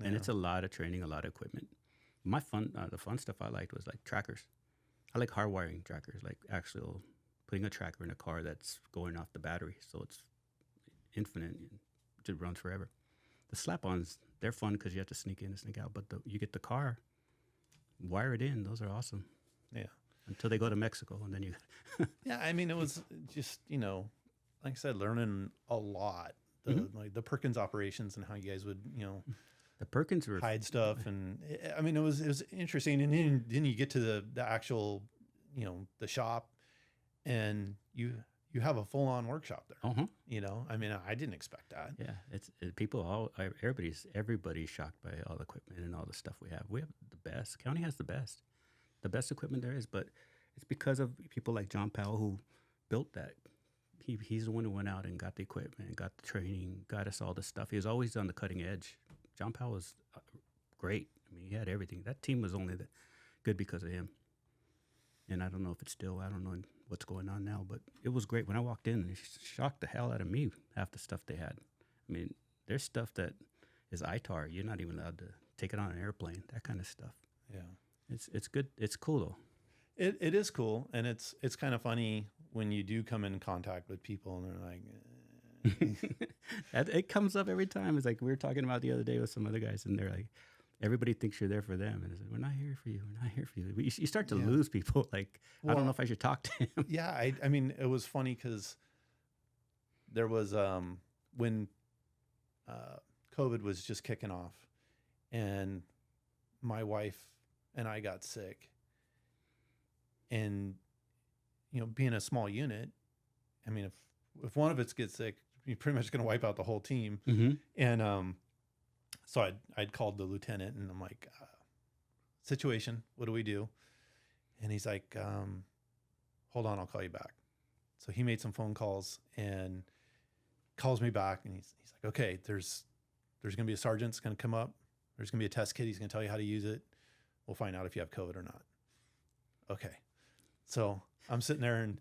And it's a lot of training, a lot of equipment. The fun stuff I liked was like trackers. I like hardwiring trackers, like actual putting a tracker in a car that's going off the battery, so it's infinite. It runs forever. The slap-ons, they're fun because you have to sneak in and sneak out, but you get the car, wire it in. Those are awesome. Yeah. Until they go to Mexico, and then you... Yeah, I mean, it was just, like I said, learning a lot. Like the Perkins operations and how you guys would, the Perkins were hide stuff, and I mean, it was interesting. And then you get to the actual, the shop, and you have a full on workshop there. I mean, I didn't expect that. Yeah, everybody's shocked by all the equipment and all the stuff we have. We have the best. County has the best equipment there is, but it's because of people like John Powell who built that. He's the one who went out and got the equipment, got the training, got us all the stuff. He was always on the cutting edge. John Powell was great. I mean, he had everything. That team was only good because of him. And I don't know if it's still, I don't know what's going on now, but it was great. When I walked in, it shocked the hell out of me, half the stuff they had. I mean, there's stuff that is ITAR. You're not even allowed to take it on an airplane, that kind of stuff. Yeah. It's good. It's cool, though. It is cool, and it's kind of funny when you do come in contact with people and they're like, It comes up every time. It's like we were talking about the other day with some other guys, and they're like, everybody thinks you're there for them, and it's like, we're not here for you. We're not here for you. You start to lose people. Like, I don't know if I should talk to him. Yeah, I mean, it was funny because there was when COVID was just kicking off, and my wife and I got sick. And, being a small unit, I mean, if one of us gets sick, you're pretty much going to wipe out the whole team. And so I'd called the lieutenant, and I'm like, situation, what do we do? And he's like, hold on, I'll call you back. So he made some phone calls and calls me back, and he's like, okay, there's going to be a sergeant that's going to come up. There's going to be a test kit. He's going to tell you how to use it. We'll find out if you have COVID or not. Okay. So I'm sitting there and,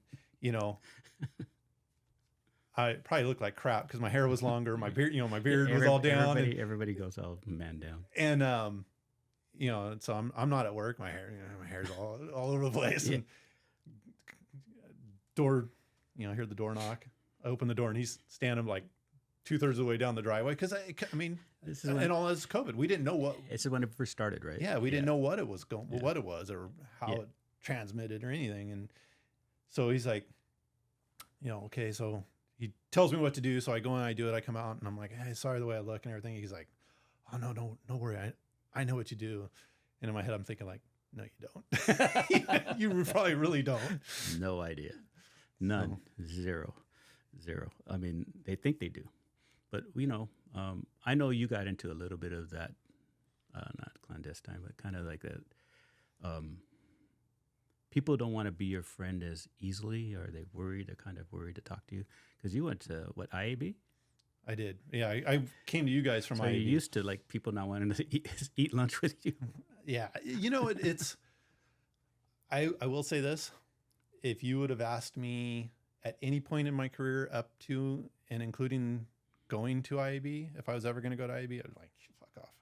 I probably looked like crap because my hair was longer, my beard, my beard was all down. Everybody goes all man down. And so I'm not at work. My hair's all over the place. And door, I hear the door knock. I open the door and he's standing like 2/3 of the way down the driveway. Because this is and all this COVID, we didn't know what. It's when it first started, right? Yeah, we didn't know what it was what it was or how it transmitted or anything. And so he's like, okay, so he tells me what to do. So I go and I do it. I come out and I'm like, hey, sorry the way I look and everything. He's like, oh no, don't worry. I know what you do. And in my head, I'm thinking like, no, you don't. You probably really don't. No idea. None. Zero. I mean, they think they do, but I know you got into a little bit of that, not clandestine, but kind of like that. People don't want to be your friend as easily, or they're kind of worried to talk to you. Because you went to what, IAB? I did. Yeah, I came to you guys from IAB. So you're used to like people not wanting to eat lunch with you. Yeah, it's. I will say this: if you would have asked me at any point in my career up to and including going to IAB, if I was ever going to go to IAB, I'd be like, fuck off.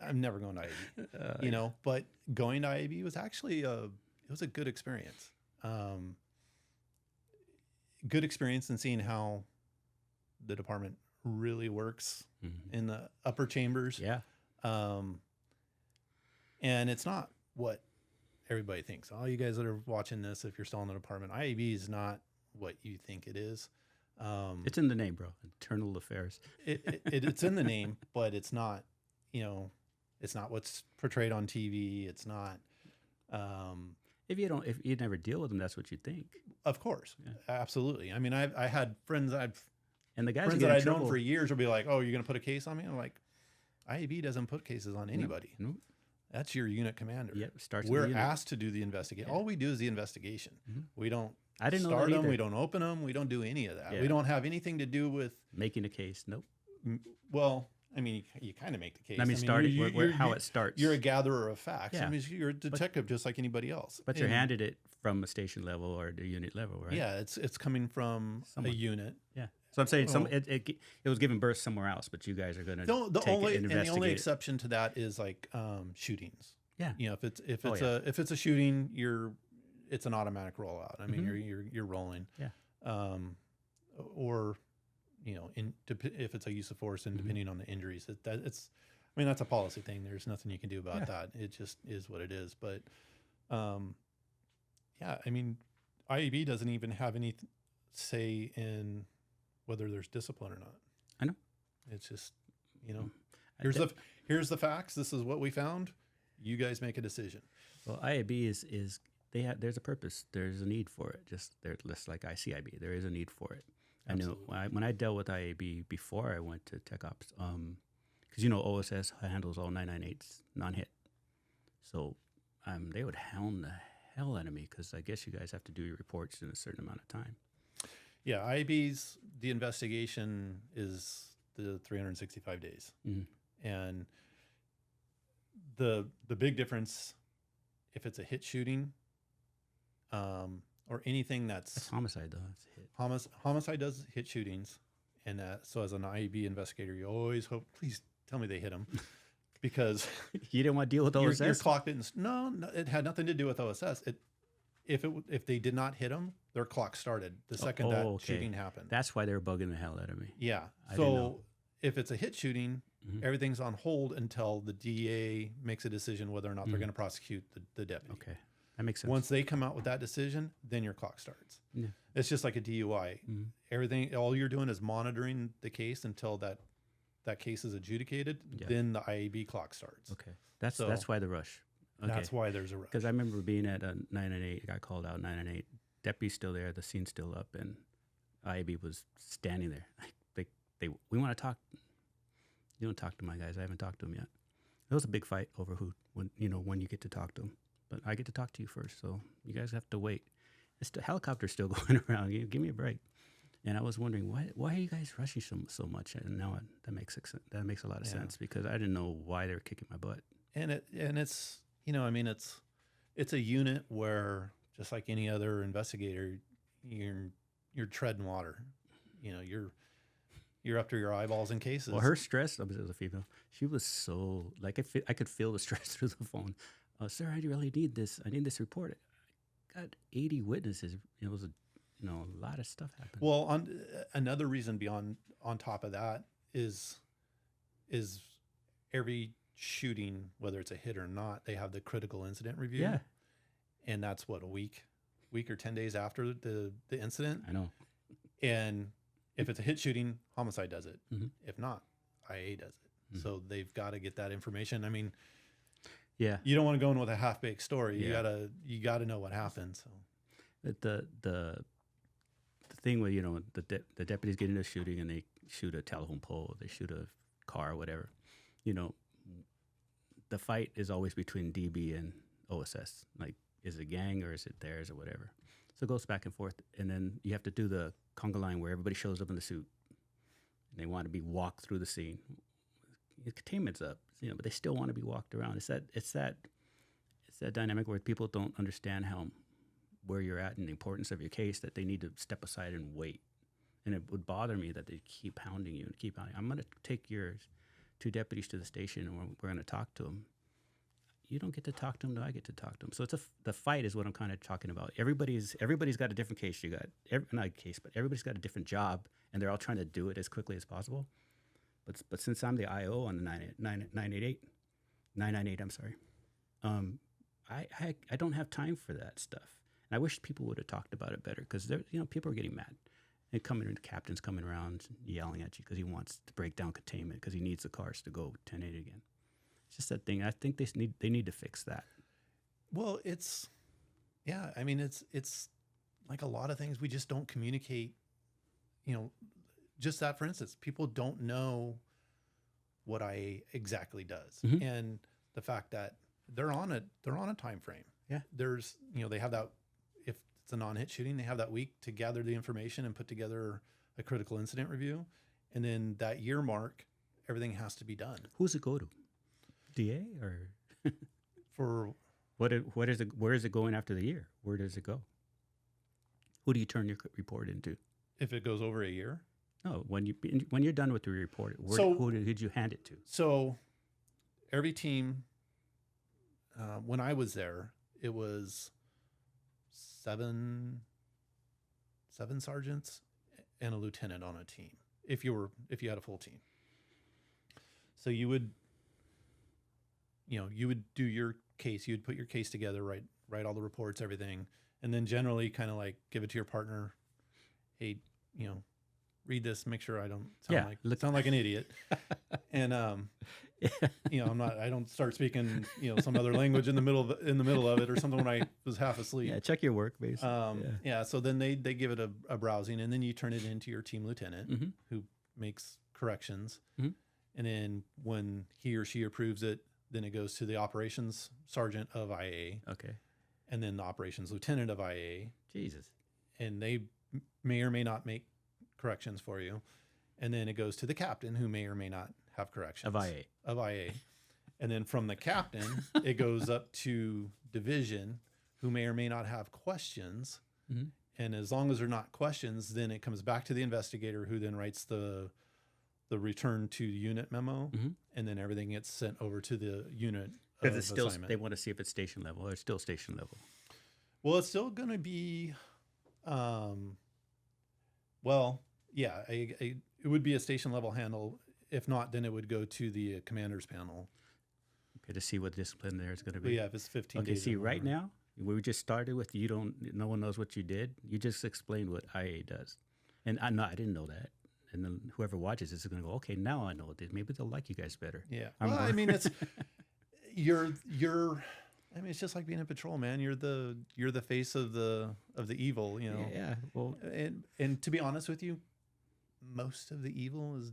I'm never going to IAB. But going to IAB was actually it was a good experience. Good experience in seeing how the department really works in the upper chambers. Yeah. And it's not what everybody thinks. All you guys that are watching this, if you're still in the department, IAB is not what you think it is. It's in the name, bro. Internal affairs. It's in the name, but it's not, it's not what's portrayed on TV. It's not. If you never deal with them, that's what you think. Of course. Yeah. Absolutely. I mean, I had friends and the guys that I've known for years will be like, oh, you're going to put a case on me? I'm like, IAB doesn't put cases on anybody. No. That's your unit commander. Yep, We're asked to do the investigation. Yeah. All we do is the investigation. We don't I didn't start know that them. either. We don't open them. We don't do any of that. Yeah. We don't have anything to do with making a case. Nope. Well, I mean, you kind of make the case. I mean, starting how it starts. You're a gatherer of facts. Yeah. I mean, you're a detective just like anybody else. But you're handed it from a station level or the unit level, right? Yeah, it's coming from a unit. Yeah. So I'm saying it was given birth somewhere else, but you guys are going to the only exception to that is like shootings. Yeah. If it's a shooting, it's an automatic rollout. I mean, you're rolling. Yeah. Or if it's a use of force and depending on the injuries, that's a policy thing. There's nothing you can do about that. It just is what it is. But, I mean, IAB doesn't even have any say in whether there's discipline or not. I know. It's just, here's the facts. This is what we found. You guys make a decision. Well, IAB is there's a purpose. There's a need for it. Just like ICIB, there is a need for it. Absolutely. I know when I dealt with IAB before I went to Tech Ops, because OSS handles all 998s non-hit, so they would hound the hell out of me because I guess you guys have to do your reports in a certain amount of time. Yeah, IAB's the investigation is the 365 days, and the big difference if it's a hit shooting, or anything that's homicide though. It's a hit. Homicide does hit shootings, and so as an IAB investigator, you always hope, please tell me they hit them, because you didn't want to deal with OSS. Your clock didn't. No, it had nothing to do with OSS. If they did not hit them, their clock started the second shooting happened. That's why they were bugging the hell out of me. Yeah. So if it's a hit shooting, everything's on hold until the DA makes a decision whether or not they're going to prosecute the deputy. Okay. That makes sense. Once they come out with that decision, then your clock starts. Yeah. It's just like a DUI. All you're doing is monitoring the case until that case is adjudicated. Yeah. Then the IAB clock starts. Okay. That's why the rush. Okay. That's why there's a rush. Because I remember being at a 998, got called out 998. Deputy's still there, the scene's still up, and IAB was standing there. We want to talk. You don't talk to my guys. I haven't talked to them yet. It was a big fight over when you get to talk to them. But I get to talk to you first, so you guys have to wait. It's the helicopter's still going around. Give me a break. And I was wondering why are you guys rushing so much? And now that makes a lot of sense because I didn't know why they were kicking my butt. And it's it's a unit where just like any other investigator, you're treading water. You're up to your eyeballs in cases. Well, her stress, as a female, she was so, like, I could feel the stress through the phone. Sir, I really need this. I need this report. I got 80 witnesses. It was a lot of stuff happened. Well, another reason on top of that is every shooting, whether it's a hit or not, they have the critical incident review. Yeah. And that's what, a week or 10 days after the incident. I know. And if it's a hit shooting, homicide does it. Mm-hmm. If not, IA does it. Mm-hmm. So they've got to get that information. I mean, yeah, you don't want to go in with a half-baked story. Yeah. You gotta know what happened. So the thing where the deputies get into a shooting and they shoot a telephone pole, they shoot a car, or whatever. The fight is always between DB and OSS. Like, is it gang or is it theirs or whatever? So it goes back and forth, and then you have to do the conga line where everybody shows up in the suit, and they want to be walked through the scene. The containment's up, but they still want to be walked around. It's that dynamic where people don't understand where you're at and the importance of your case, that they need to step aside and wait. And it would bother me that they keep hounding you and keep hounding. I'm going to take your 2 deputies to the station, and we're going to talk to them. You don't get to talk to them, no, I get to talk to them. So the fight is what I'm kind of talking about. Everybody's got a different case. Not a case, but everybody's got a different job, and they're all trying to do it as quickly as possible. But since I'm the IO on the 998, I'm sorry, I don't have time for that stuff. And I wish people would have talked about it better, because people are getting mad. And the captain's coming around yelling at you because he wants to break down containment because he needs the cars to go 10-8 again. It's just that thing. I think they need to fix that. Well, it's like a lot of things we just don't communicate. Just that, for instance, people don't know what IA exactly does, Mm-hmm. and the fact that they're on a time frame. Yeah, there's they have that, if it's a non-hit shooting, they have that week to gather the information and put together a critical incident review, and then that year mark, everything has to be done. Who's it go to? DA or for what is it? Where is it going after the year? Where does it go? Who do you turn your report into? If it goes over a year? No, when you're done with the report, who did you hand it to? So every team, when I was there, it was seven sergeants and a lieutenant on a team. If you had a full team, so you would do your case. You'd put your case together, write all the reports, everything, and then generally kind of like give it to your partner. Hey, read this, make sure I don't sound like an idiot. And I don't start speaking some other language in the middle of it or something when I was half asleep. Yeah, check your work base. So then they give it a browsing, and then you turn it into your team lieutenant, mm-hmm. who makes corrections. Mm-hmm. And then when he or she approves it, then it goes to the operations sergeant of IA. Okay. And then the operations lieutenant of IA. Jesus. And they may or may not make corrections for you. And then it goes to the captain, who may or may not have corrections. Of IA. And then from the captain, it goes up to division, who may or may not have questions. Mm-hmm. And as long as they're not questions, then it comes back to the investigator, who then writes the return to unit memo, mm-hmm. and then everything gets sent over to the unit. Because it's still, they want to see if it's station level, or it's still station level. Well, it's still going to be, it would be a station level handle. If not, then it would go to the commander's panel. Okay, to see what discipline there is going to be. But yeah, if it's 15 days. Okay, see, right now, we just started with no one knows what you did. You just explained what IA does. And I didn't know that. And then whoever watches this is going to go, okay, now I know what this. Maybe they'll like you guys better. Yeah. Well, I mean, it's it's just like being a patrol, man. You're the face of the evil, Yeah. Well, and to be honest with you, most of the evil is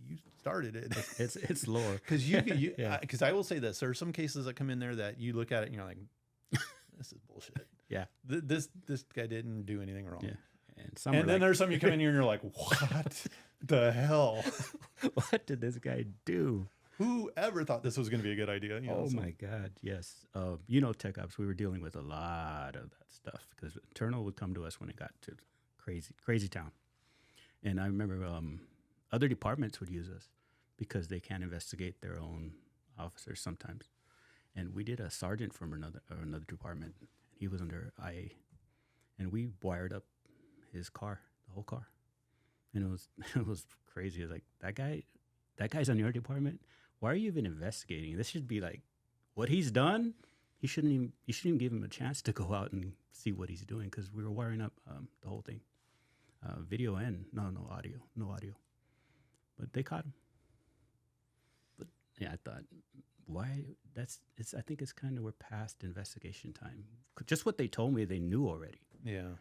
you started it. It's lower. Because because I will say this: there are some cases that come in there that you look at it and you're like, this is bullshit. Yeah. This guy didn't do anything wrong. Yeah. And then there's some you come in here and you're like, what the hell? What did this guy do? Who ever thought this was going to be a good idea? My God, yes. Tech ops, we were dealing with a lot of that stuff, because internal would come to us when it got to crazy town. And I remember other departments would use us because they can't investigate their own officers sometimes. And we did a sergeant from another department. He was under IA, and we wired up his car, the whole car. And it was crazy. It was like, that guy's on your department. Why are you even investigating? This should be like what he's done. You shouldn't even give him a chance to go out and see what he's doing, because we were wiring up the whole thing, video and no audio. But they caught him. But yeah, I thought, why? I think it's kind of, we're past investigation time. Just what they told me, they knew already. Yeah.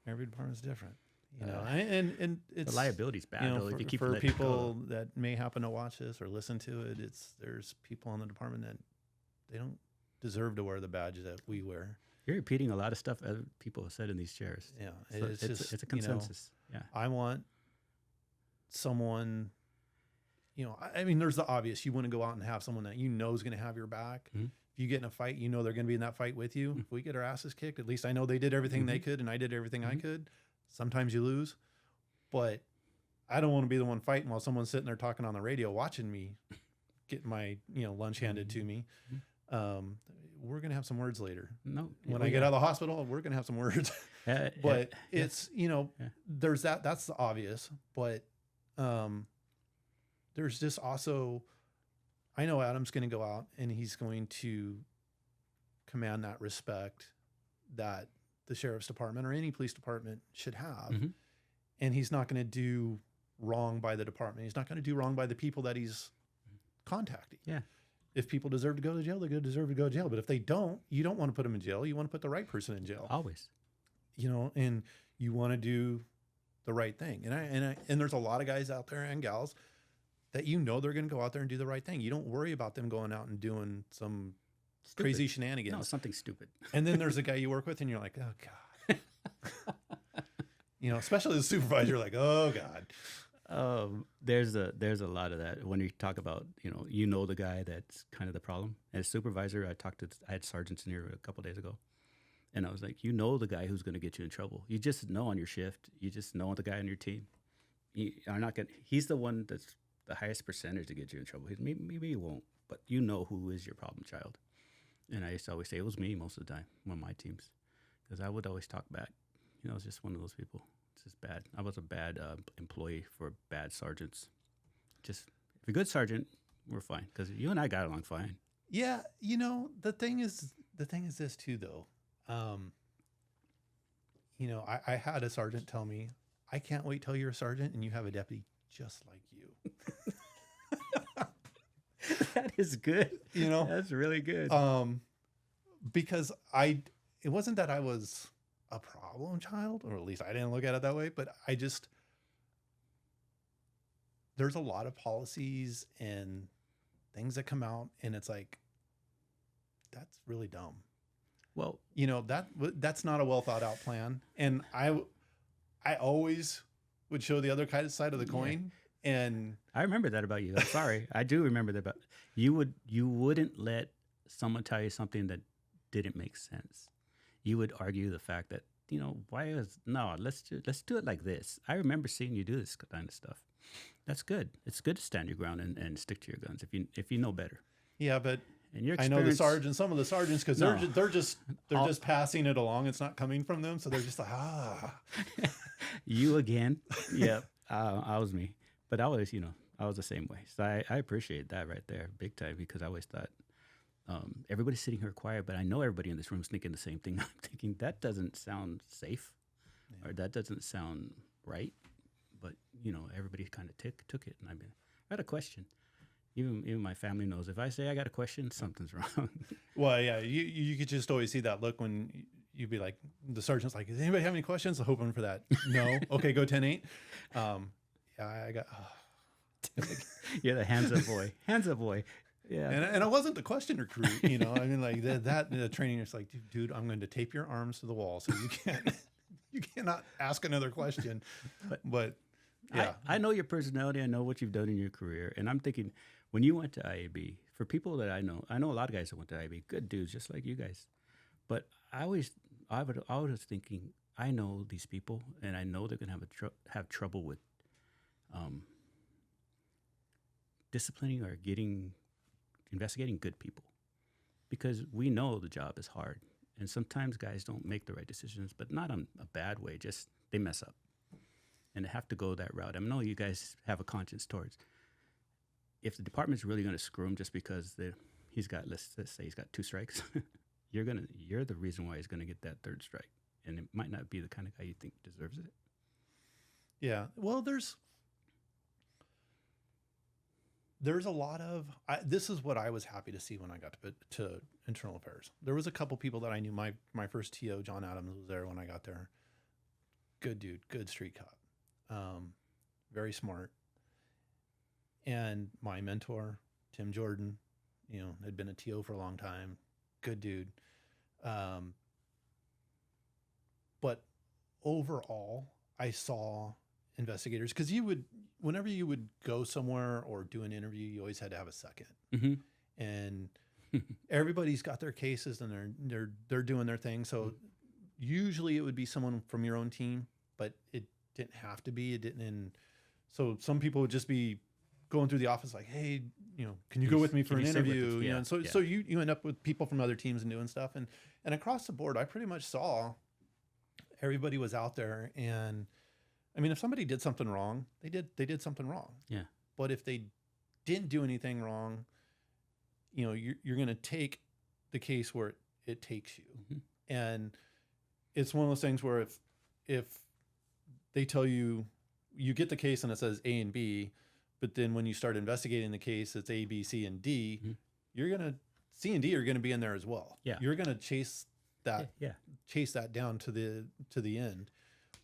Every department's different. You know, and it's the liability's bad. You know, though, if you keep for people that may happen to watch this or listen to it, there's people in the department that they don't deserve to wear the badge that we wear. You're repeating a lot of stuff other people have said in these chairs. Yeah, so it's a consensus. You know, yeah, I want someone. You know, I mean, there's the obvious. You want to go out and have someone that you know is going to have your back. Mm-hmm. If you get in a fight, you know they're going to be in that fight with you. Mm-hmm. If we get our asses kicked, at least I know they did everything they could, and I did everything I could. Sometimes you lose, but I don't want to be the one fighting while someone's sitting there talking on the radio, watching me get my lunch handed to me. We're gonna have some words later. No, when I get out of the hospital, we're gonna have some words. But it's there's that. That's the obvious, but there's just also, I know Adam's gonna go out and he's going to command that respect that the sheriff's department or any police department should have. Mm-hmm. And he's not going to do wrong by the department. He's not going to do wrong by the people that he's contacting. Yeah. If people deserve to go to jail, they deserve to go to jail. But if they don't, you don't want to put them in jail. You want to put the right person in jail. Always. And you want to do the right thing. And there's a lot of guys out there and gals that they're going to go out there and do the right thing. You don't worry about them going out and doing some crazy shenanigans. No, something stupid. And then there's a guy you work with and you're like, oh God. Especially the supervisor, like, oh God. There's a lot of that when you talk about, the guy that's kind of the problem. As supervisor, I had sergeants in here a couple of days ago, and I was like, the guy who's going to get you in trouble. You just know on your shift. You just know the guy on your team. He's the one that's the highest percentage to get you in trouble. Maybe he won't, but who is your problem child. And I used to always say it was me most of the time on my teams, because I would always talk back. I was just one of those people. It's just bad. I was a bad employee for bad sergeants. Just if you're a good sergeant, we're fine, because you and I got along fine. Yeah, the thing is this too, though. I had a sergeant tell me, "I can't wait till you're a sergeant and you have a deputy just like you." That is good. That's really good. Because it wasn't that I was a problem child, or at least I didn't look at it that way, but there's a lot of policies and things that come out, and it's like, that's really dumb. Well, that's not a well thought out plan. And I always would show the other side of the coin. Yeah. And I remember that about you. I'm sorry. I do remember that about you. You wouldn't let someone tell you something that didn't make sense. You would argue the fact that, let's do it like this. I remember seeing you do this kind of stuff. That's good. It's good to stand your ground and stick to your guns if you know better. Yeah, but I know some of the sergeants, because they're just passing it along. It's not coming from them, so they're just like, You again? Yep. I was me. But I was the same way. So I appreciate that right there, big time, because I always thought everybody's sitting here quiet, but I know everybody in this room is thinking the same thing. I'm thinking that doesn't sound safe, or that doesn't sound right. But everybody kind of took it, and I had a question. Even my family knows if I say I got a question, something's wrong. Well, yeah, you could just always see that look when you'd be like, the sergeant's like, "Does anybody have any questions?" I'm hoping for that. No. Okay, go 10-8. Yeah, I got. You're the hands up boy. Hands up boy. Yeah. And I wasn't the question recruit. I mean, like that the training is like, dude, I'm going to tape your arms to the wall so you cannot ask another question. But yeah, I know your personality. I know what you've done in your career, and I'm thinking when you went to IAB, for people that I know a lot of guys that went to IAB, good dudes, just like you guys. But I was thinking, I know these people, and I know they're going to have trouble with disciplining or investigating good people, because we know the job is hard, and sometimes guys don't make the right decisions, but not in a bad way. Just they mess up, and they have to go that route. I know you guys have a conscience towards. If the department's really going to screw him just because he's got, let's say he's got 2 strikes, you're the reason why he's going to get that 3rd strike, and it might not be the kind of guy you think deserves it. Yeah. Well, there's a lot of, this is what I was happy to see when I got to internal affairs. There was a couple people that I knew. My first TO, John Adams, was there when I got there. Good dude, good street cop, very smart. And my mentor, Tim Jordan, had been a TO for a long time. Good dude. But overall, I saw investigators, because whenever you would go somewhere or do an interview, you always had to have a second. Mm-hmm. And everybody's got their cases and they're doing their thing. So usually it would be someone from your own team, but it didn't have to be. It didn't. And so some people would just be going through the office like, hey, can you go with me for an interview? Yeah, and so you end up with people from other teams and doing stuff. And across the board, I pretty much saw everybody was out there. And I mean, if somebody did something wrong, they did something wrong. Yeah. But if they didn't do anything wrong, you're going to take the case where it takes you. Mm-hmm. And it's one of those things where if they tell you get the case and it says A and B, but then when you start investigating the case, it's A, B, C, and D, mm-hmm. C and D are going to be in there as well. Yeah. You're going to chase that down to the end,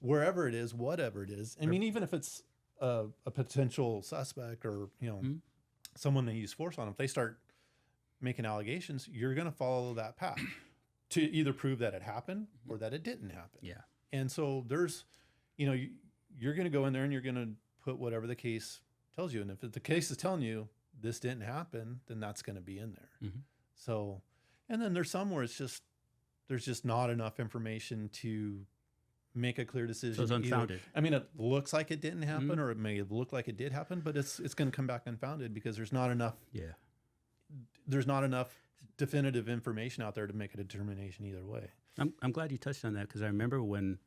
wherever it is, whatever it is. I mean, even if it's a potential suspect or, mm-hmm. someone they use force on, if they start making allegations, you're going to follow that path to either prove that it happened or that it didn't happen. Yeah. And so there's, you're going to go in there and you're going to put whatever the case tells you. And if the case is telling you this didn't happen, then that's going to be in there. Mm-hmm. So, and then there's some where there's just not enough information to make a clear decision. So it's unfounded. It looks like it didn't happen, mm-hmm. or it may look like it did happen, but it's going to come back unfounded because there's not enough. Yeah. There's not enough definitive information out there to make a determination either way. I'm glad you touched on that, because I remember when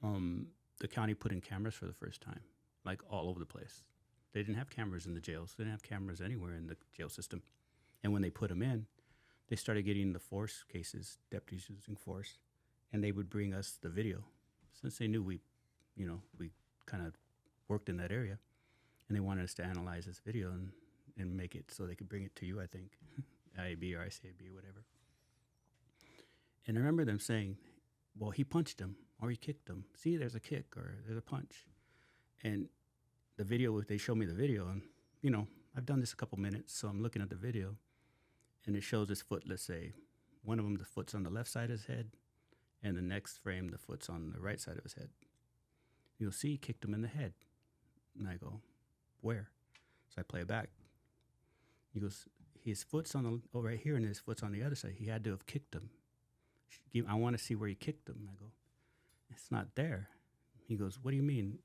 the county put in cameras for the first time, like all over the place. They didn't have cameras in the jails. They didn't have cameras anywhere in the jail system. And when they put them in, they started getting the force cases, deputies using force, and they would bring us the video. Since they knew we kind of worked in that area, and they wanted us to analyze this video and make it so they could bring it to you, I think, IAB or ICAB or whatever. And I remember them saying, well, he punched him or he kicked him. See, there's a kick or there's a punch. And the video, they showed me the video, and, I've done this a couple minutes, so I'm looking at the video, and it shows his foot, let's say, one of them, the foot's on the left side of his head, and the next frame, the foot's on the right side of his head. You'll see he kicked him in the head. And I go, where? So I play it back. He goes, his foot's right here, and his foot's on the other side. He had to have kicked him. I want to see where he kicked him. I go, it's not there. He goes, what do you mean?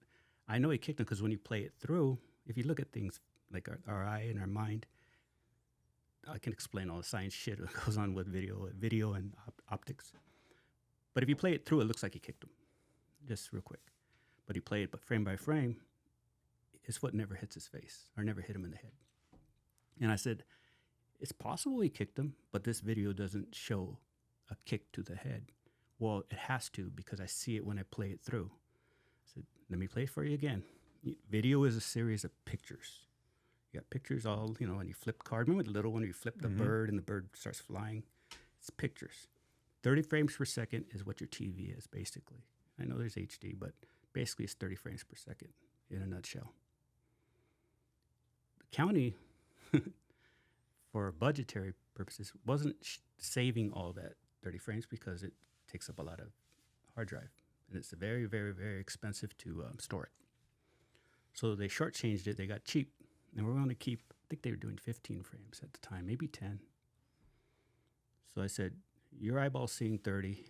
I know he kicked him because when you play it through, if you look at things like our eye and our mind, I can explain all the science shit that goes on with video and optics. But if you play it through, it looks like he kicked him, just real quick. But he played, but frame by frame, his foot never hits his face or never hit him in the head. And I said, it's possible he kicked him, but this video doesn't show a kick to the head. Well, it has to, because I see it when I play it through. I said, let me play it for you again. Video is a series of pictures. You got pictures all, and you flip card. Remember the little one where you flip the mm-hmm. bird and the bird starts flying? It's pictures. 30 frames per second is what your TV is, basically. I know there's HD, but basically it's 30 frames per second in a nutshell. The county, for budgetary purposes, wasn't saving all that 30 frames because it takes up a lot of hard drive. And it's very, very, very expensive to store it. So they shortchanged it. They got cheap. And we're going to keep, I think they were doing 15 frames at the time, maybe 10. So I said, your eyeball's seeing 30.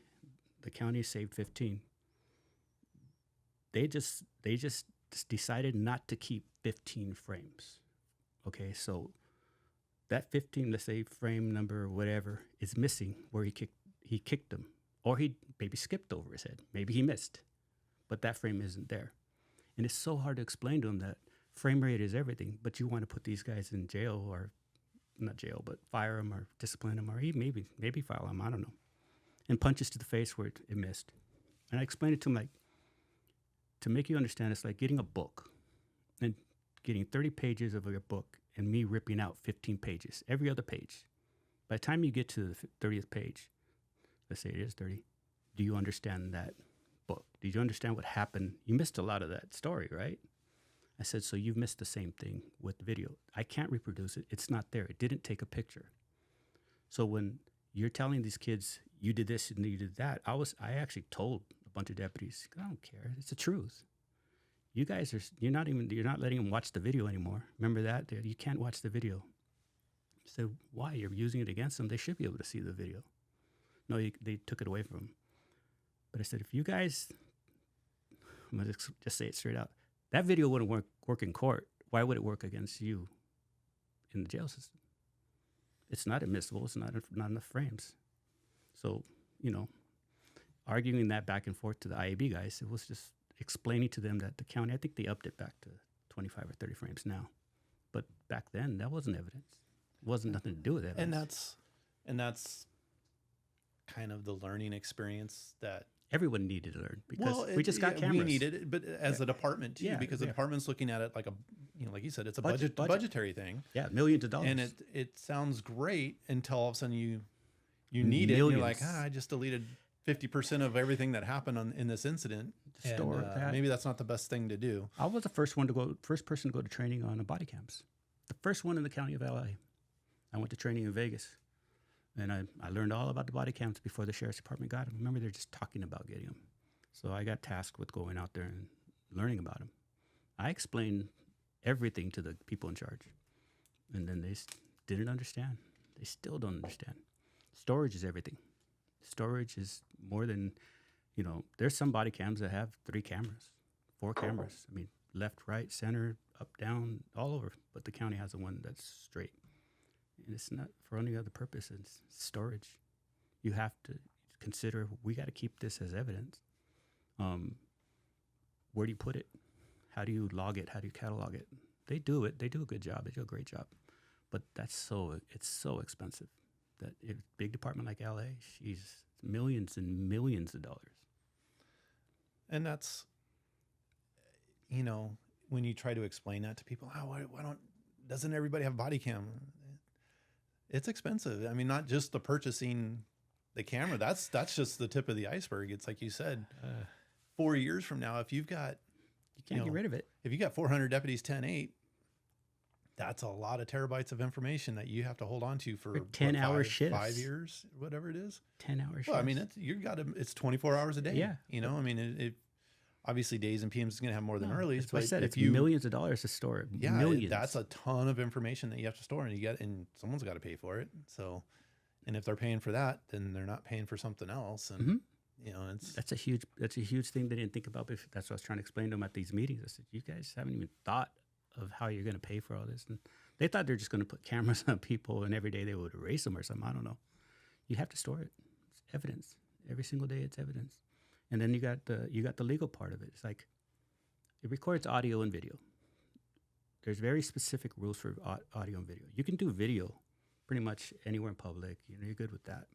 The county saved 15. they just decided not to keep 15 frames. Okay, so that 15, let's say frame number or whatever, is missing where he kicked them, or he maybe skipped over his head. Maybe he missed, but that frame isn't there. And it's so hard to explain to them that frame rate is everything, but you want to put these guys in jail, or not jail, but fire them or discipline them, or maybe file them, I don't know. And punches to the face where it missed. And I explained it to him like, to make you understand, it's like getting a book and getting 30 pages of your book and me ripping out 15 pages, every other page. By the time you get to the 30th page, let's say it is 30, do you understand that book? Did you understand what happened? You missed a lot of that story, right? I said, so you've missed the same thing with the video. I can't reproduce it. It's not there. It didn't take a picture. So when you're telling these kids, you did this and you did that, I actually told a bunch of deputies, I don't care. It's the truth. You guys you're not letting them watch the video anymore. Remember that? You can't watch the video. I said, why? You're using it against them. They should be able to see the video. No, they took it away from them. But I said, if you guys, I'm going to just say it straight out, that video wouldn't work in court. Why would it work against you in the jail system? It's not admissible. It's not enough frames. So, arguing that back and forth to the IAB guys, it was just explaining to them that the county, I think they upped it back to 25 or 30 frames now. But back then, that wasn't evidence. It wasn't nothing to do with evidence. And that's kind of the learning experience that everyone needed to learn, because we just got cameras. We needed it, but as a department too, because the department's looking at it like like you said, it's a budgetary thing. Yeah, millions of dollars. And it sounds great until all of a sudden you need it. And you're like, I just deleted 50% of everything that happened in this incident. Store that. Maybe that's not the best thing to do. I was the first person to go to training on body cams. The first one in the county of LA. I went to training in Vegas. And I learned all about the body cams before the sheriff's department got them. Remember, they're just talking about getting them. So I got tasked with going out there and learning about them. I explained everything to the people in charge. And then they didn't understand. They still don't understand. Storage is everything. Storage is more than, there's some body cams that have 3 cameras, 4 cameras. I mean, left, right, center, up, down, all over. But the county has the one that's straight. And it's not for any other purpose. It's storage. You have to consider, we got to keep this as evidence. Where do you put it? How do you log it? How do you catalog it? They do it. They do a good job. They do a great job. But it's so expensive that a big department like LA, she's millions and millions of dollars. And that's, when you try to explain that to people, doesn't everybody have body cam? It's expensive. I mean, not just the purchasing the camera. That's just the tip of the iceberg. It's like you said, 4 years from now, if you've got, you can't get rid of it. If you got 400 deputies 10-8, that's a lot of terabytes of information that you have to hold on to for 10-hour shifts, 5 years, whatever it is. 10-hour shifts. Well, I mean, it's 24 hours a day. Yeah. I mean, it obviously days and PMs is going to have more than earlies. But I said it's millions of dollars to store it. Yeah, millions. That's a ton of information that you have to store, and someone's got to pay for it. So, and if they're paying for that, then they're not paying for something else. And that's a huge thing they didn't think about. But that's what I was trying to explain to them at these meetings. I said, you guys haven't even thought of how you're going to pay for all this. And they thought they're just going to put cameras on people and every day they would erase them or something. I don't know. You have to store it. It's evidence. Every single day it's evidence. And then you got the legal part of it. It's like it records audio and video. There's very specific rules for audio and video. You can do video pretty much anywhere in public. You're good with that.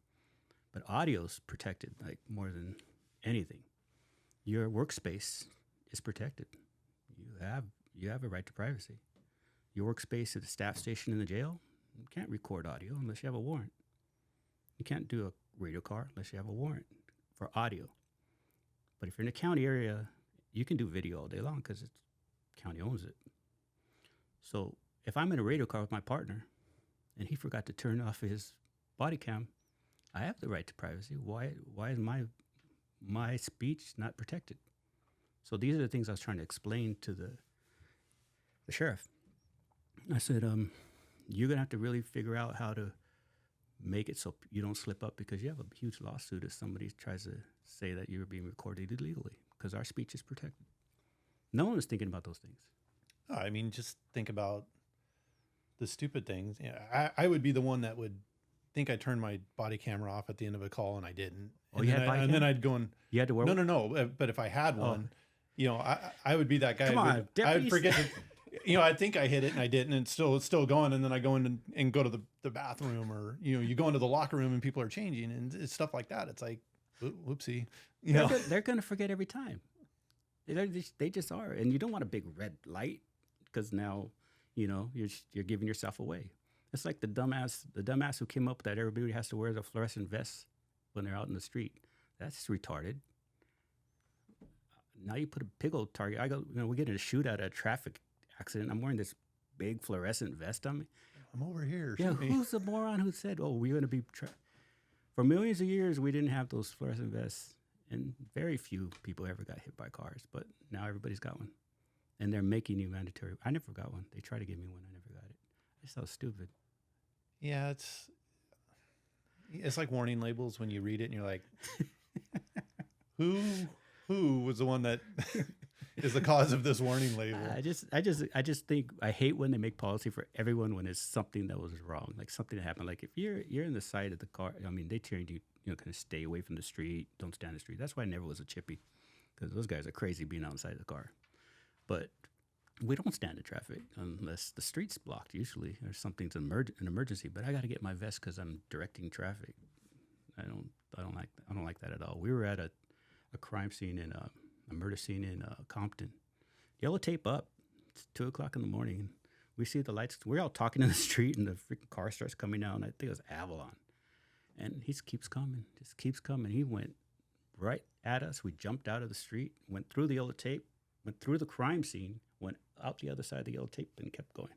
But audio's protected like more than anything. Your workspace is protected. You have a right to privacy. Your workspace at the staff station in the jail, you can't record audio unless you have a warrant. You can't do a radio car unless you have a warrant for audio. But if you're in a county area, you can do video all day long because the county owns it. So if I'm in a radio car with my partner and he forgot to turn off his body cam, I have the right to privacy. Why is my speech not protected? So these are the things I was trying to explain to the sheriff. I said, you're going to have to really figure out how to make it so you don't slip up, because you have a huge lawsuit if somebody tries to say that you're being recorded illegally, because our speech is protected. No one was thinking about those things. Oh, I mean, just think about the stupid things. Yeah, I would be the one that would think I turned my body camera off at the end of a call and I didn't. Oh, you had body camera? Then I'd go and You had to wear one? No. But if I had one, I would be that guy. Come on, I would forget to, I think I hit it and I didn't, and it's still going. And then I go in and go to the bathroom, or, you go into the locker room and people are changing and it's stuff like that. It's like, whoopsie. They're going to forget every time. They just are. And you don't want a big red light, because now, you're giving yourself away. It's like the dumbass who came up that everybody has to wear the fluorescent vests when they're out in the street. That's retarded. Now you put a big old target. we get in a shootout at a traffic accident. I'm wearing this big fluorescent vest on me. I'm over here. Yeah, who's the moron who said, we're going to be... For millions of years, we didn't have those fluorescent vests, and very few people ever got hit by cars, but now everybody's got one. And they're making you mandatory. I never got one. They tried to give me one. I never got it. I just thought it was stupid. Yeah, it's like warning labels when you read it and you're like, who was the one that is the cause of this warning label? I just think I hate when they make policy for everyone when it's something that was wrong, like something that happened. Like if you're in the side of the car, they tell you, kind of stay away from the street, don't stand in the street. That's why I never was a chippy, because those guys are crazy being outside the car. But we don't stand in traffic unless the street's blocked. Usually, or something's an emergency. But I got to get my vest because I'm directing traffic. I don't like that at all. We were at a crime scene in a murder scene in Compton. Yellow tape up. It's 2:00 in the morning. And we see the lights. We're all talking in the street, and the freaking car starts coming down. I think it was Avalon, and he just keeps coming. He went right at us. We jumped out of the street, went through the yellow tape, went through the crime scene, went out the other side of the yellow tape, and kept going.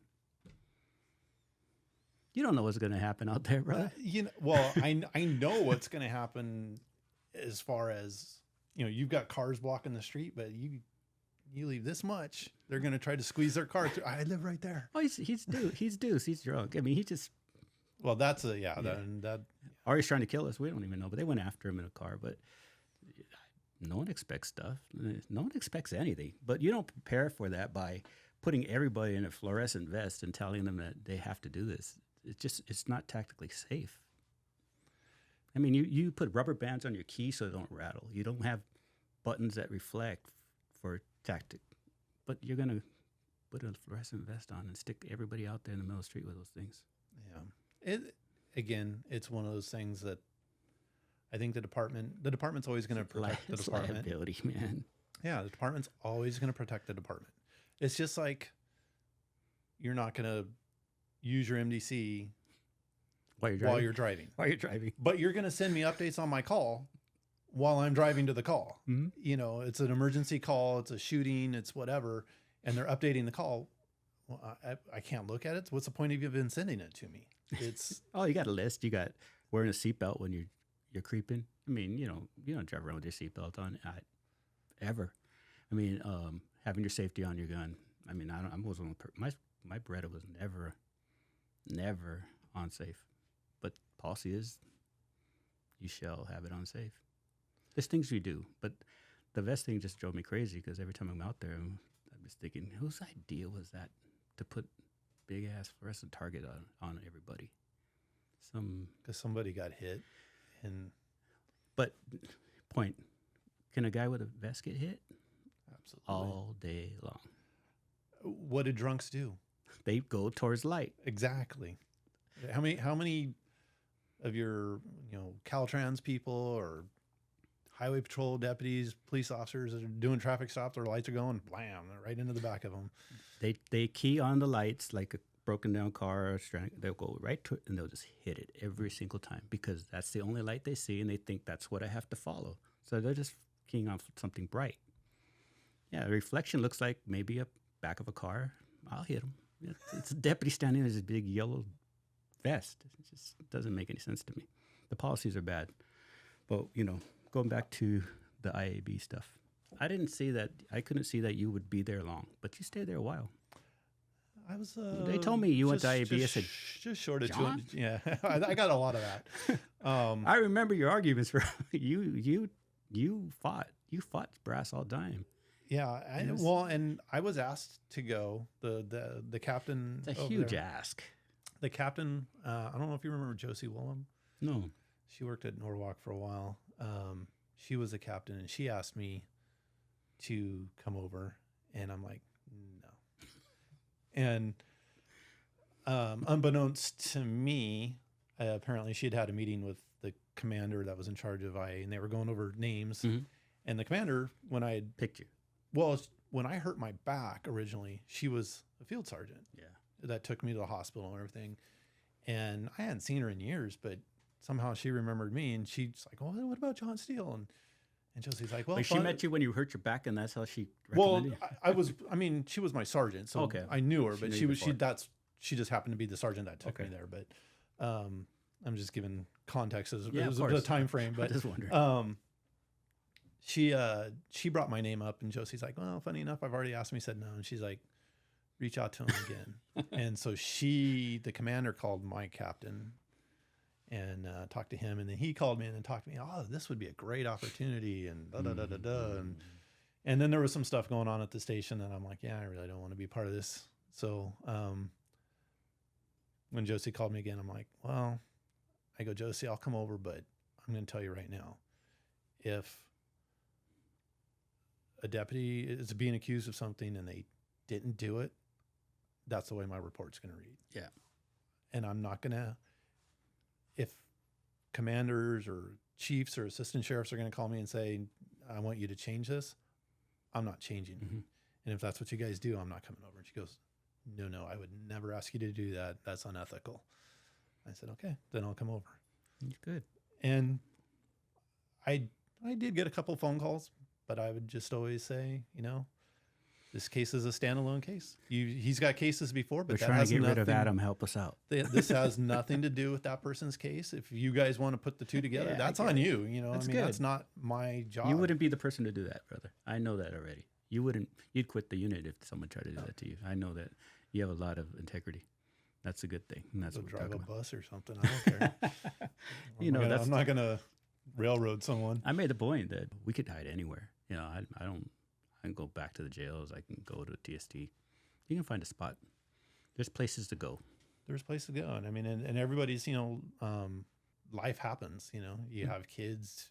You don't know what's going to happen out there, brother. I know what's going to happen as far as, you've got cars blocking the street, but you leave this much, they're going to try to squeeze their car through. I live right there. Oh, he's deuce. He's drunk. I mean, he just... Well, that's that. Or he's trying to kill us. We don't even know. But they went after him in a car. But no one expects stuff. No one expects anything. But you don't prepare for that by putting everybody in a fluorescent vest and telling them that they have to do this. It's not tactically safe. I mean, you put rubber bands on your keys so they don't rattle. You don't have buttons that reflect for tactic. But you're going to put a fluorescent vest on and stick everybody out there in the middle of the street with those things. Yeah. It's one of those things that I think the department's always going to protect the department. Liability, man. Yeah, the department's always going to protect the department. It's just like you're not going to use your MDC while you're driving. But you're going to send me updates on my call while I'm driving to the call. Mm-hmm. It's an emergency call, it's a shooting, it's whatever, and they're updating the call. Well, I can't look at it. So what's the point of you been sending it to me? It's you got a list. You got wearing a seatbelt when you're creeping. I mean, you don't drive around with your seatbelt on ever. I mean, having your safety on your gun. I mean, I wasn't my Beretta was never unsafe. But policy is you shall have it unsafe. There's things we do, but the vest thing just drove me crazy because every time I'm out there, I'm just thinking, whose idea was that to put big ass fluorescent target on everybody? Because somebody got hit, but point, can a guy with a vest get hit? Absolutely, all day long. What do drunks do? They go towards light. Exactly. How many of your Caltrans people or highway patrol deputies, police officers that are doing traffic stops, their lights are going, blam, right into the back of them. They key on the lights like a broken down car. They'll go right to it and they'll just hit it every single time because that's the only light they see and they think that's what I have to follow. So they're just keying on something bright. Yeah, the reflection looks like maybe a back of a car. I'll hit them. It's a deputy standing in his big yellow vest. It just doesn't make any sense to me. The policies are bad. But, going back to the IAB stuff, I couldn't see that you would be there long, but you stayed there a while. I was. They told me you went to IAB. I said, just short of John? 200. Yeah, I got a lot of that. I remember your arguments for you fought brass all the time. Yeah. And I was asked to go. The captain. It's a huge ask. The captain, I don't know if you remember Josie Willem. No. She worked at Norwalk for a while. She was a captain, and she asked me to come over, and I'm like, no. And unbeknownst to me, apparently she had a meeting with the commander that was in charge of IA, and they were going over names. Mm-hmm. And the commander, when I picked you, well, when I hurt my back originally, she was a field sergeant. Yeah. That took me to the hospital and everything. And I hadn't seen her in years, but somehow she remembered me, and she's like, "Well, what about John Steele?" And Josie's like, "Well, she met you when you hurt your back, and that's how she recommended you?" She was my sergeant, so okay. I knew her, but she just happened to be the sergeant that took me there. But I'm just giving context as the time frame. But I just wondering. She brought my name up, and Josie's like, "Well, funny enough, I've already asked him." He said no, and she's like, "Reach out to him again." And so the commander called my captain and talked to him, and then he called me in and talked to me. "Oh, this would be a great opportunity," and da da da da da. And then there was some stuff going on at the station, and I'm like, "Yeah, I really don't want to be part of this." So when Josie called me again, I'm like, "Well," I go, "Josie, I'll come over, but I'm going to tell you right now, if a deputy is being accused of something and they didn't do it, that's the way my report's going to read." Yeah. And I'm not going to, if commanders or chiefs or assistant sheriffs are going to call me and say, "I want you to change this," I'm not changing it. Mm-hmm. And if that's what you guys do, I'm not coming over. And she goes, no, I would never ask you to do that. That's unethical. I said, "Okay, then I'll come over." Good. And I did get a couple phone calls, but I would just always say, this case is a standalone case. He's got cases before, but we're trying to get rid of Adam. Help us out. This has nothing to do with that person's case. If you guys want to put the two together, that's on you. That's not my job. You wouldn't be the person to do that, brother. I know that already. You'd quit the unit if someone tried to do that to you. I know that you have a lot of integrity. That's a good thing. And that's what we're talking about. Drive a bus or something. I don't care. I'm not going to railroad someone. I made the point that we could hide anywhere. I can go back to the jails. I can go to TST. You can find a spot. There's places to go. There's places to go. And I mean, and everybody's, life happens, you have kids,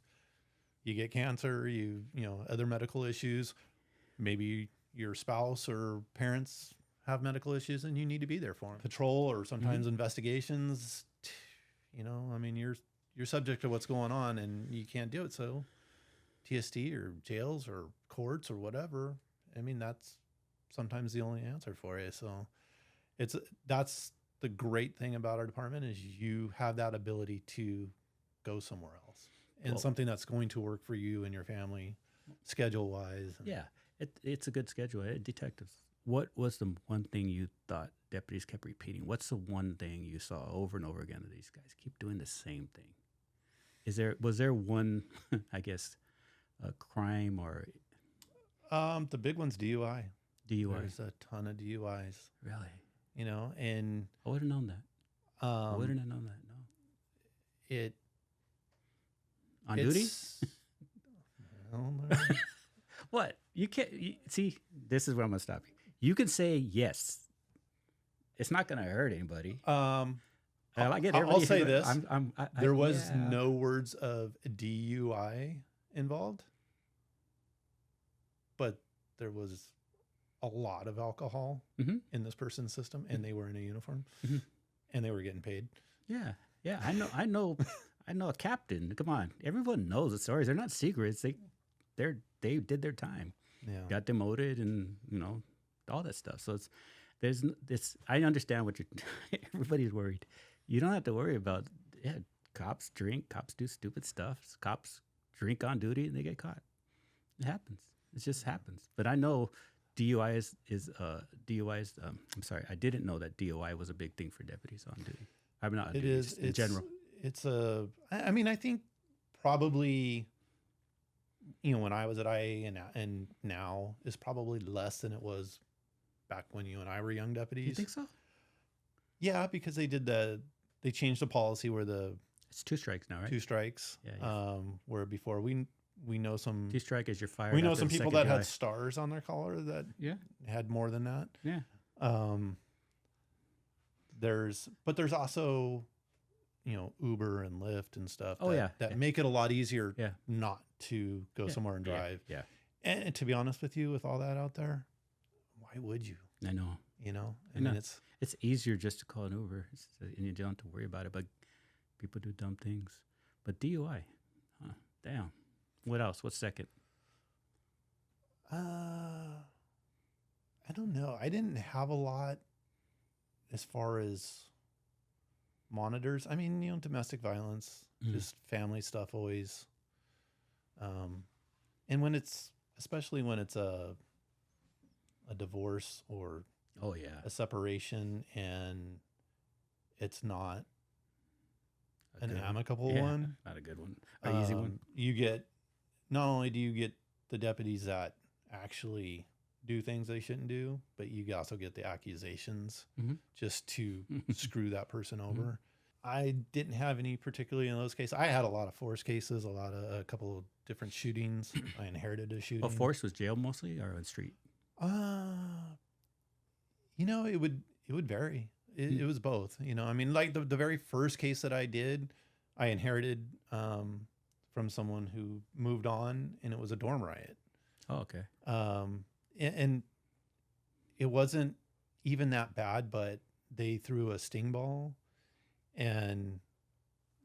you get cancer, other medical issues. Maybe your spouse or parents have medical issues and you need to be there for them. Patrol or sometimes investigations, you're subject to what's going on and you can't do it. So TST or jails or courts or whatever, that's sometimes the only answer for you. So that's the great thing about our department is you have that ability to go somewhere else and something that's going to work for you and your family schedule wise. Yeah. It's a good schedule. Detectives, what was the one thing you thought deputies kept repeating? What's the one thing you saw over and over again that these guys keep doing the same thing? Was there one, I guess, a crime or? The big one's DUI. There's a ton of DUIs. Really? And I wouldn't have known that. I wouldn't have known that. No. On duty? What? You can't see. This is where I'm gonna stop you. You can say yes. It's not gonna hurt anybody. I'll say this: there was yeah. no words of DUI involved, but there was a lot of alcohol in this person's system, and they were in a uniform, and they were getting paid. Yeah. I know a captain. Come on, everyone knows the stories. They're not secrets. They did their time. Yeah. Got demoted and all that stuff. So I understand what everybody's worried. You don't have to worry about cops drink, cops do stupid stuff, cops drink on duty and they get caught. It happens. It just happens. But I know DUI I'm sorry, I didn't know that DUI was a big thing for deputies on duty. I'm not. It is in general. I think probably. When I was at IA and now is probably less than it was back when you and I were young deputies. You think so? Yeah, because they changed the policy where it's 2 strikes now, right? 2 strikes. Yeah. Where before we we know some. T-strike is you're fired. We know after some the people second that try. had stars on their collar that Yeah. had more than that. Yeah. There's also, Uber and Lyft and stuff. Oh, that make it a lot easier. Yeah. Not to go somewhere and drive. Yeah. And to be honest with you, with all that out there, why would you? I know. I mean, it's easier just to call an Uber, and you don't have to worry about it. But people do dumb things. But DUI, damn. What else? What's second? I don't know. I didn't have a lot as far as monitors. I mean, domestic violence, just family stuff always. And especially when it's a divorce or a separation, and it's not an amicable one, not a good one, an easy one. Not only do you get the deputies that actually do things they shouldn't do, but you also get the accusations just to screw that person over. I didn't have any particularly in those cases. I had a lot of force cases, a couple of different shootings. I inherited a shooting. Force was jail mostly or on street? It would vary. It was both. I mean, like the very first case that I did, I inherited from someone who moved on, and it was a dorm riot. Oh, okay. And it wasn't even that bad, but they threw a sting ball, and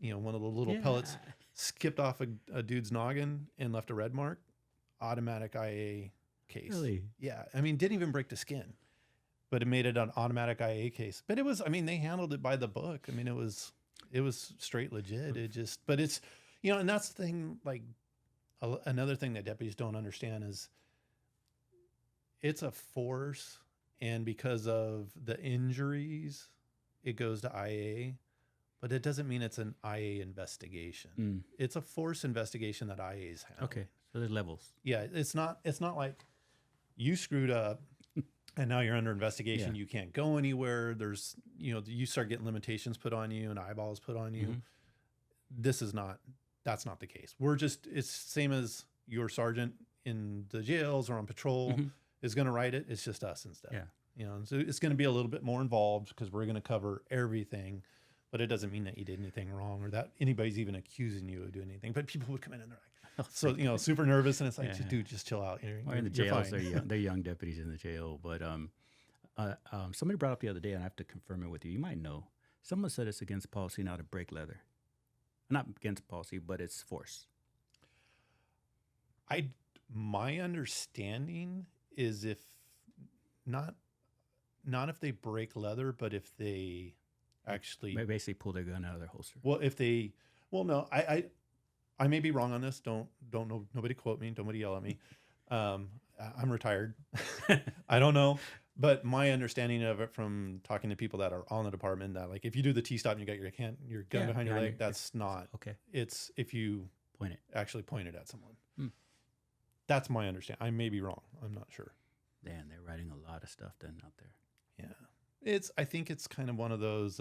one of the little pellets skipped off a dude's noggin and left a red mark. Automatic IA case. Really? Yeah. I mean, didn't even break the skin, but it made it an automatic IA case. But it was, they handled it by the book. I mean, it was straight legit. But it's, and that's the thing, like another thing that deputies don't understand is it's a force. And because of the injuries, it goes to IA, but it doesn't mean it's an IA investigation. It's a force investigation that IA is handling. Okay. So there's levels. Yeah. It's not like you screwed up and now you're under investigation. You can't go anywhere. There's, you start getting limitations put on you and eyeballs put on you. That's not the case. It's same as your sergeant in the jails or on patrol is going to write it. It's just us instead. Yeah. So it's going to be a little bit more involved because we're going to cover everything, but it doesn't mean that you did anything wrong or that anybody's even accusing you of doing anything. But people would come in and they're like, super nervous, and it's like, dude, just chill out. Or in the jails, they're young deputies in the jail. But somebody brought up the other day, and I have to confirm it with you. You might know. Someone said it's against policy now to break leather. Not against policy, but it's force. My understanding is if not if they break leather, but if they actually basically pull their gun out of their holster. No, I may be wrong on this. Don't know. Nobody quote me. Nobody yell at me. I'm retired. I don't know. But my understanding of it from talking to people that are on the department, that like if you do the T-stop and you got your gun behind your leg, that's not okay. It's if you point it at someone. That's my understanding. I may be wrong. I'm not sure. Man, they're writing a lot of stuff then out there. Yeah, I think it's kind of one of those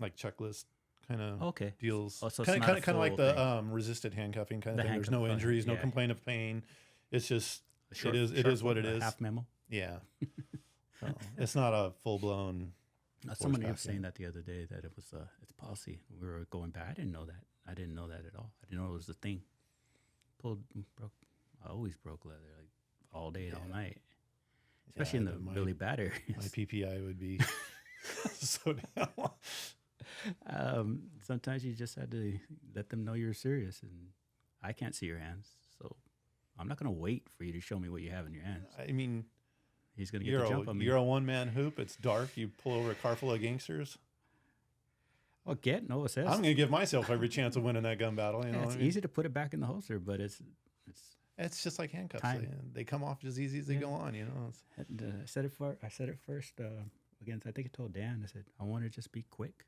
like checklist kind of deals. So kind of like the resisted handcuffing kind of thing. There's no injuries, no complaint of pain. It's just it is what it is. Half memo. Yeah. So it's not a full blown. Somebody was saying that the other day that it was it's policy. We were going back. I didn't know that. I didn't know that at all. I didn't know it was a thing. Broke. I always broke leather like all day, all night. Especially in the really bad areas. My PPI would be so down. Sometimes you just had to let them know you're serious, and I can't see your hands, so I'm not going to wait for you to show me what you have in your hands. I mean, he's going to get the jump on me. You're a one-man hoop. It's dark. You pull over a car full of gangsters. Well, no assist. I'm going to give myself every chance of winning that gun battle. You know, it's easy to put it back in the holster, but it's just like handcuffs. They come off as easy as they go on. You know. I said it first. Again, I think I told Dan. I said I want to just be quick.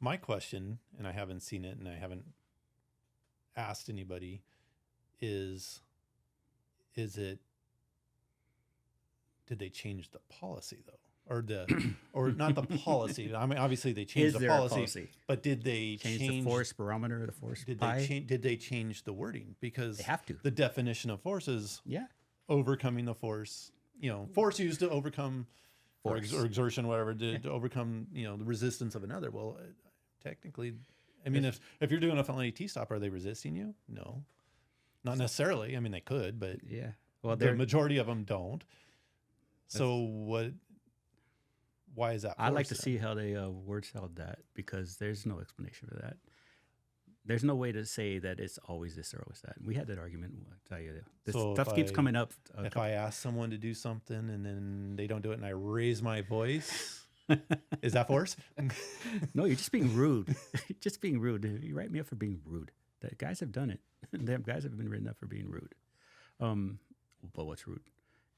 My question, and I haven't seen it, and I haven't asked anybody, is it? Did they change the policy though? or or not the policy. I mean, obviously they changed the policy, but did they change the force barometer, the force did pi? did they change the wording? Because they have to. The definition of force is overcoming the force, force used to overcome force or exertion, whatever, to overcome, the resistance of another. Well, technically, I mean, if you're doing a felony T-stop, are they resisting you? No, not necessarily. I mean, they could, but well, the majority of them don't. So why is that? I like to see how they word salad that, because there's no explanation for that. There's no way to say that it's always this or always that. We had that argument. I'll tell you, this stuff keeps coming up. If I ask someone to do something and then they don't do it and I raise my voice, is that force? No, you're just being rude. Just being rude. You write me up for being rude. The guys have done it. Them guys have been written up for being rude. But what's rude?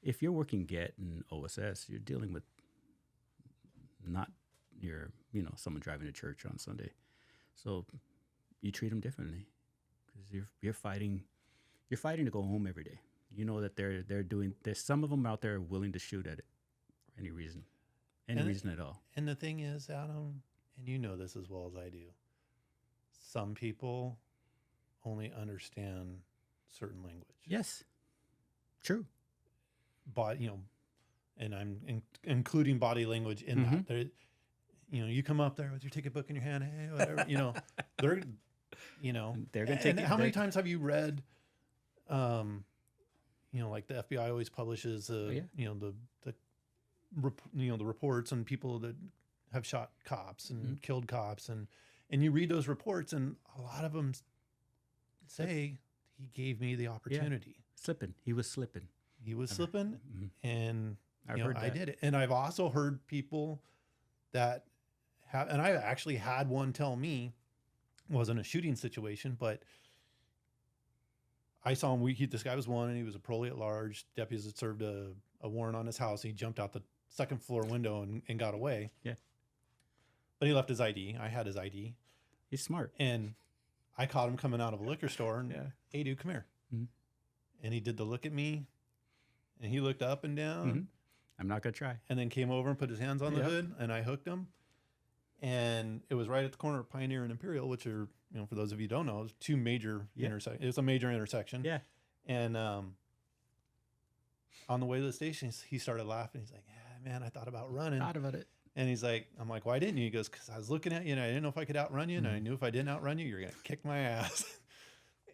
If you're working GET and OSS, you're dealing with not your, someone driving to church on Sunday. So you treat them differently, because you're fighting to go home every day. You know that there's some of them out there willing to shoot at it for any reason at all. And the thing is, Adam, and you know this as well as I do, some people only understand certain language. Yes, true. But and I'm including body language in that. There, you come up there with your ticket book in your hand, hey, whatever. They're going to take. How many times have you read, like the FBI always publishes, the reports on people that have shot cops and killed cops, and you read those reports, and a lot of them say he gave me the opportunity. Slipping, he was slipping. And I did it. And I've also heard people that have, and I actually had one tell me, wasn't a shooting situation, but I saw him. This guy was one, and he was a parolee at large. Deputies had served a warrant on his house. He jumped out the second floor window and got away. Yeah. But he left his ID. I had his ID. He's smart. And I caught him coming out of a liquor store, and hey, dude, come here. And he did the look at me. And he looked up and down. I'm not going to try. And then came over and put his hands on the hood, and I hooked him. And it was right at the corner of Pioneer and Imperial, which are, for those of you who don't know, two major intersections. It's a major intersection. Yeah. And on the way to the station, he started laughing. He's like, man, I thought about running. Thought about it. And he's like, I'm like, why didn't you? He goes, because I was looking at you, and I didn't know if I could outrun you, and I knew if I didn't outrun you, you're going to kick my ass.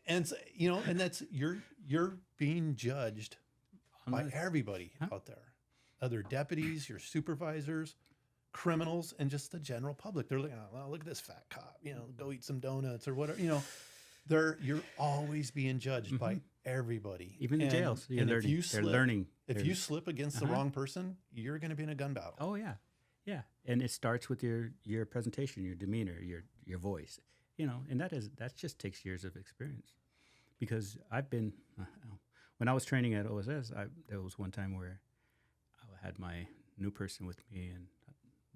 And, so, and that's, you're being judged by everybody out there, other deputies, your supervisors, criminals, and just the general public. They're like, oh, well, look at this fat cop, go eat some donuts or whatever. You're always being judged by everybody, even the jails. And if you slip against the wrong person, you're going to be in a gun battle. Oh yeah, yeah. And it starts with your presentation, your demeanor, your voice. And that just takes years of experience, because I've been. When I was training at OSS, there was one time where I had my new person with me and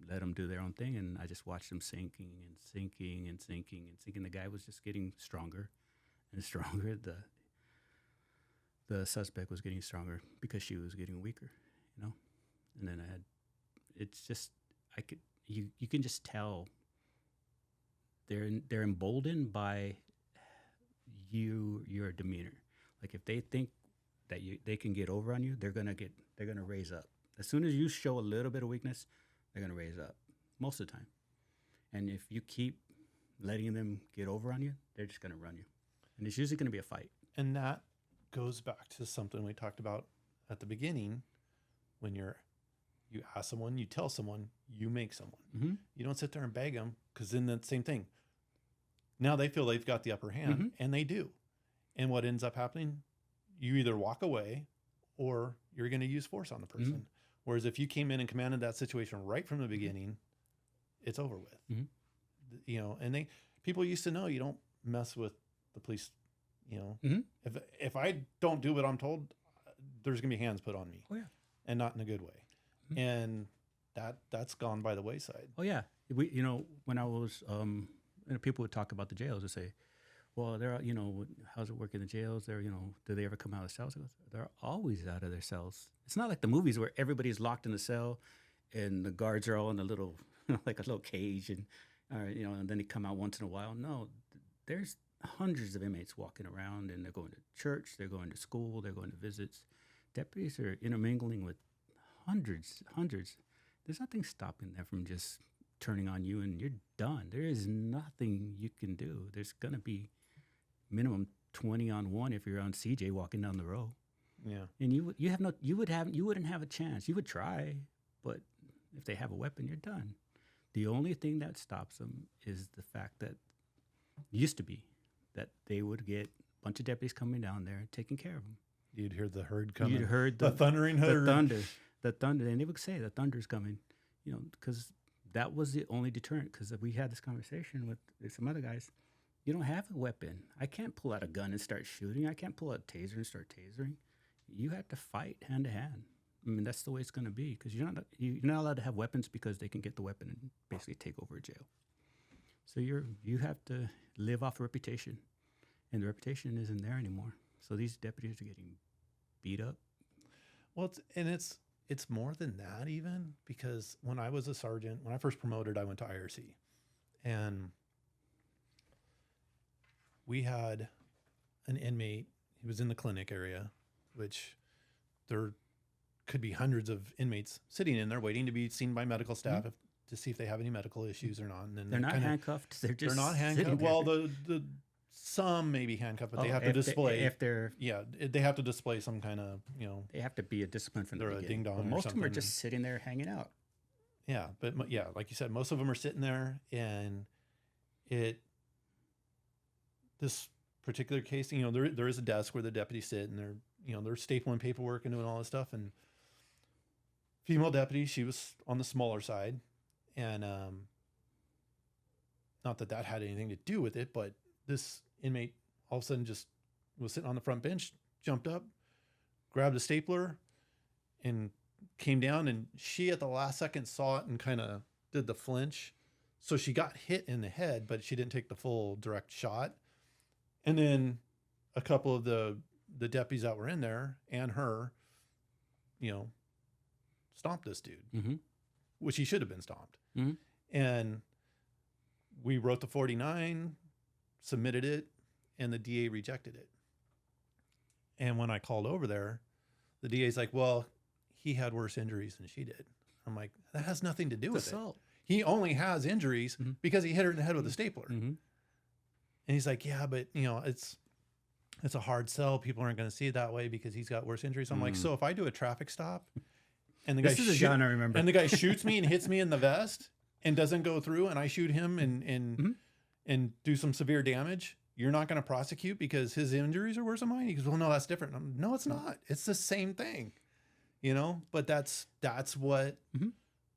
let them do their own thing, and I just watched them sinking and sinking and sinking and sinking. The guy was just getting stronger and stronger. The suspect was getting stronger because she was getting weaker, And then you can just tell they're emboldened by your demeanor. Like if they think that they can get over on you, they're gonna raise up. As soon as you show a little bit of weakness, they're gonna raise up most of the time. And if you keep letting them get over on you, they're just gonna run you. And it's usually gonna be a fight. And that goes back to something we talked about at the beginning. When you ask someone, you tell someone, you make someone. You don't sit there and beg them, because then that's the same thing. Now they feel they've got the upper hand, and they do. And what ends up happening, you either walk away or you're going to use force on the person. Whereas if you came in and commanded that situation right from the beginning, it's over with. And people used to know you don't mess with the police. If I don't do what I'm told, there's going to be hands put on me. Oh yeah, and not in a good way. And that's gone by the wayside. Oh yeah, when I was people would talk about the jails and say, well, they're, how's it work in the jails? They're, do they ever come out of the cells? They're always out of their cells. It's not like the movies where everybody's locked in the cell and the guards are all in a little, like a little cage, and and then they come out once in a while. No, there's hundreds of inmates walking around, and they're going to church, they're going to school, they're going to visits. Deputies are intermingling with hundreds. There's nothing stopping them from just turning on you, and you're done. There is nothing you can do. There's gonna be minimum 20 on 1 if you're on CJ walking down the row. Yeah. And you wouldn't have a chance. You would try, but if they have a weapon, you're done. The only thing that stops them is the fact that used to be that they would get a bunch of deputies coming down there and taking care of them. You'd hear the herd coming. You'd heard the thundering herd. The thunder, and they would say the thunder's coming, because that was the only deterrent. Because we had this conversation with some other guys. You don't have a weapon. I can't pull out a gun and start shooting. I can't pull out a taser and start tasering. You have to fight hand to hand. I mean, that's the way it's going to be, because you're not allowed to have weapons because they can get the weapon and basically take over a jail. So you have to live off a reputation, and the reputation isn't there anymore. So these deputies are getting beat up. Well, it's more than that even, because when I was a sergeant, when I first promoted, I went to IRC, and we had an inmate. He was in the clinic area, which there could be hundreds of inmates sitting in there waiting to be seen by medical staff to see if they have any medical issues or not. And then they're not handcuffed. They're not handcuffed. Well, the some may be handcuffed, but they have to display. They have to display some kind of They have to be a discipline from the beginning. A ding dong. But most or of them are just sitting there hanging out. Yeah, but like you said, most of them are sitting there, and this particular case, there is a desk where the deputies sit, and they're stapling paperwork and doing all this stuff. And female deputy, she was on the smaller side, and not that had anything to do with it, but this inmate all of a sudden just was sitting on the front bench, jumped up, grabbed a stapler, and came down, and she at the last second saw it and kind of did the flinch. So she got hit in the head, but she didn't take the full direct shot. And then a couple of the deputies that were in there and her, stomped this dude, which he should have been stomped. And we wrote the 49, submitted it, and the DA rejected it. And when I called over there, the DA's like, well, he had worse injuries than she did. I'm like, that has nothing to do with it. He only has injuries because he hit her in the head with a stapler. And he's like, yeah, but it's a hard sell. People aren't going to see it that way because he's got worse injuries. I'm like, so if I do a traffic stop and the guy and the guy shoots me and hits me in the vest and doesn't go through, and I shoot him and do some severe damage, you're not going to prosecute because his injuries are worse than mine? He goes, well, no, that's different. No, it's not. It's the same thing, but that's what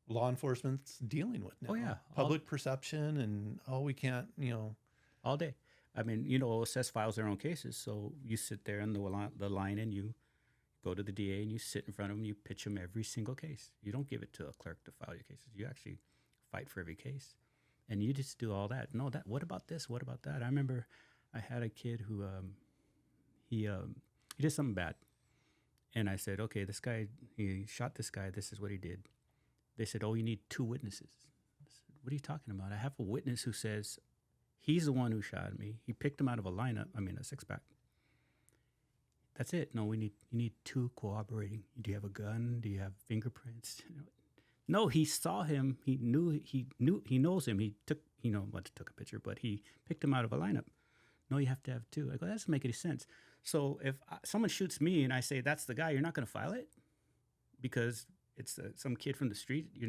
law enforcement's dealing with now. Oh, yeah. Public perception and, we can't, all day. I mean, OSS files their own cases. So you sit there in the line and you go to the DA and you sit in front of them. You pitch them every single case. You don't give it to a clerk to file your cases. You actually fight for every case. And you just do all that. No, what about this? What about that? I remember I had a kid who he did something bad. And I said, okay, this guy, he shot this guy. This is what he did. They said, oh, you need 2 witnesses. I said, what are you talking about? I have a witness who says he's the one who shot me. He picked him out of a 6-pack. That's it. No, you need 2 cooperating. Do you have a gun? Do you have fingerprints? No, he saw him. He knows him. He took a picture, but he picked him out of a lineup. No, you have to have 2. I go, that doesn't make any sense. So if someone shoots me and I say that's the guy, you're not going to file it because it's some kid from the street. You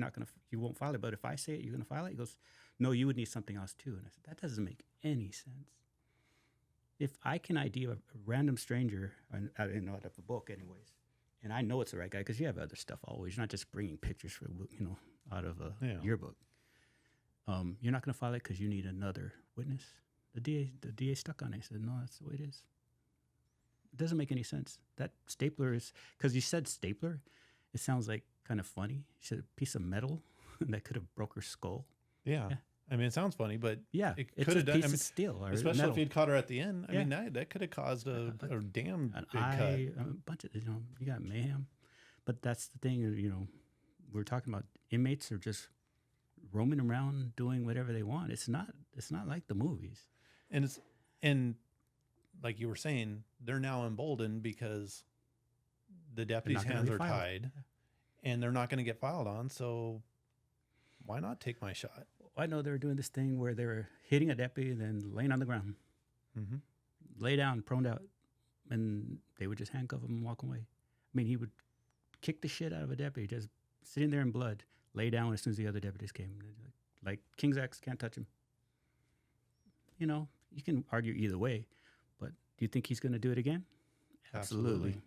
won't file it. But if I say it, you're going to file it. He goes, no, you would need something else too. And I said, that doesn't make any sense. If I can ID a random stranger, out of a book anyways, and I know it's the right guy because you have other stuff always. You're not just bringing pictures for out of a yearbook. You're not going to file it because you need another witness. The DA stuck on it. He said, no, that's the way it is. It doesn't make any sense. That stapler is, because you said stapler, it sounds like kind of funny. You said a piece of metal that could have broke her skull. Yeah. I mean, it sounds funny, but it could have done. Piece of steel, or especially metal. if he'd caught her at the end. I mean, that could have caused a damn big cut. A bunch of you got mayhem. But that's the thing, we're talking about inmates are just roaming around doing whatever they want. It's not like the movies. And like you were saying, they're now emboldened because the deputies' hands are tied, and they're not going to get filed on. So why not take my shot? I know they were doing this thing where they were hitting a deputy and then laying on the ground, lay down, prone out, and they would just handcuff him and walk away. I mean, he would kick the shit out of a deputy, just sitting there in blood, lay down as soon as the other deputies came. Like King's X, can't touch him. You know, you can argue either way, but do you think he's going to do it again? Absolutely.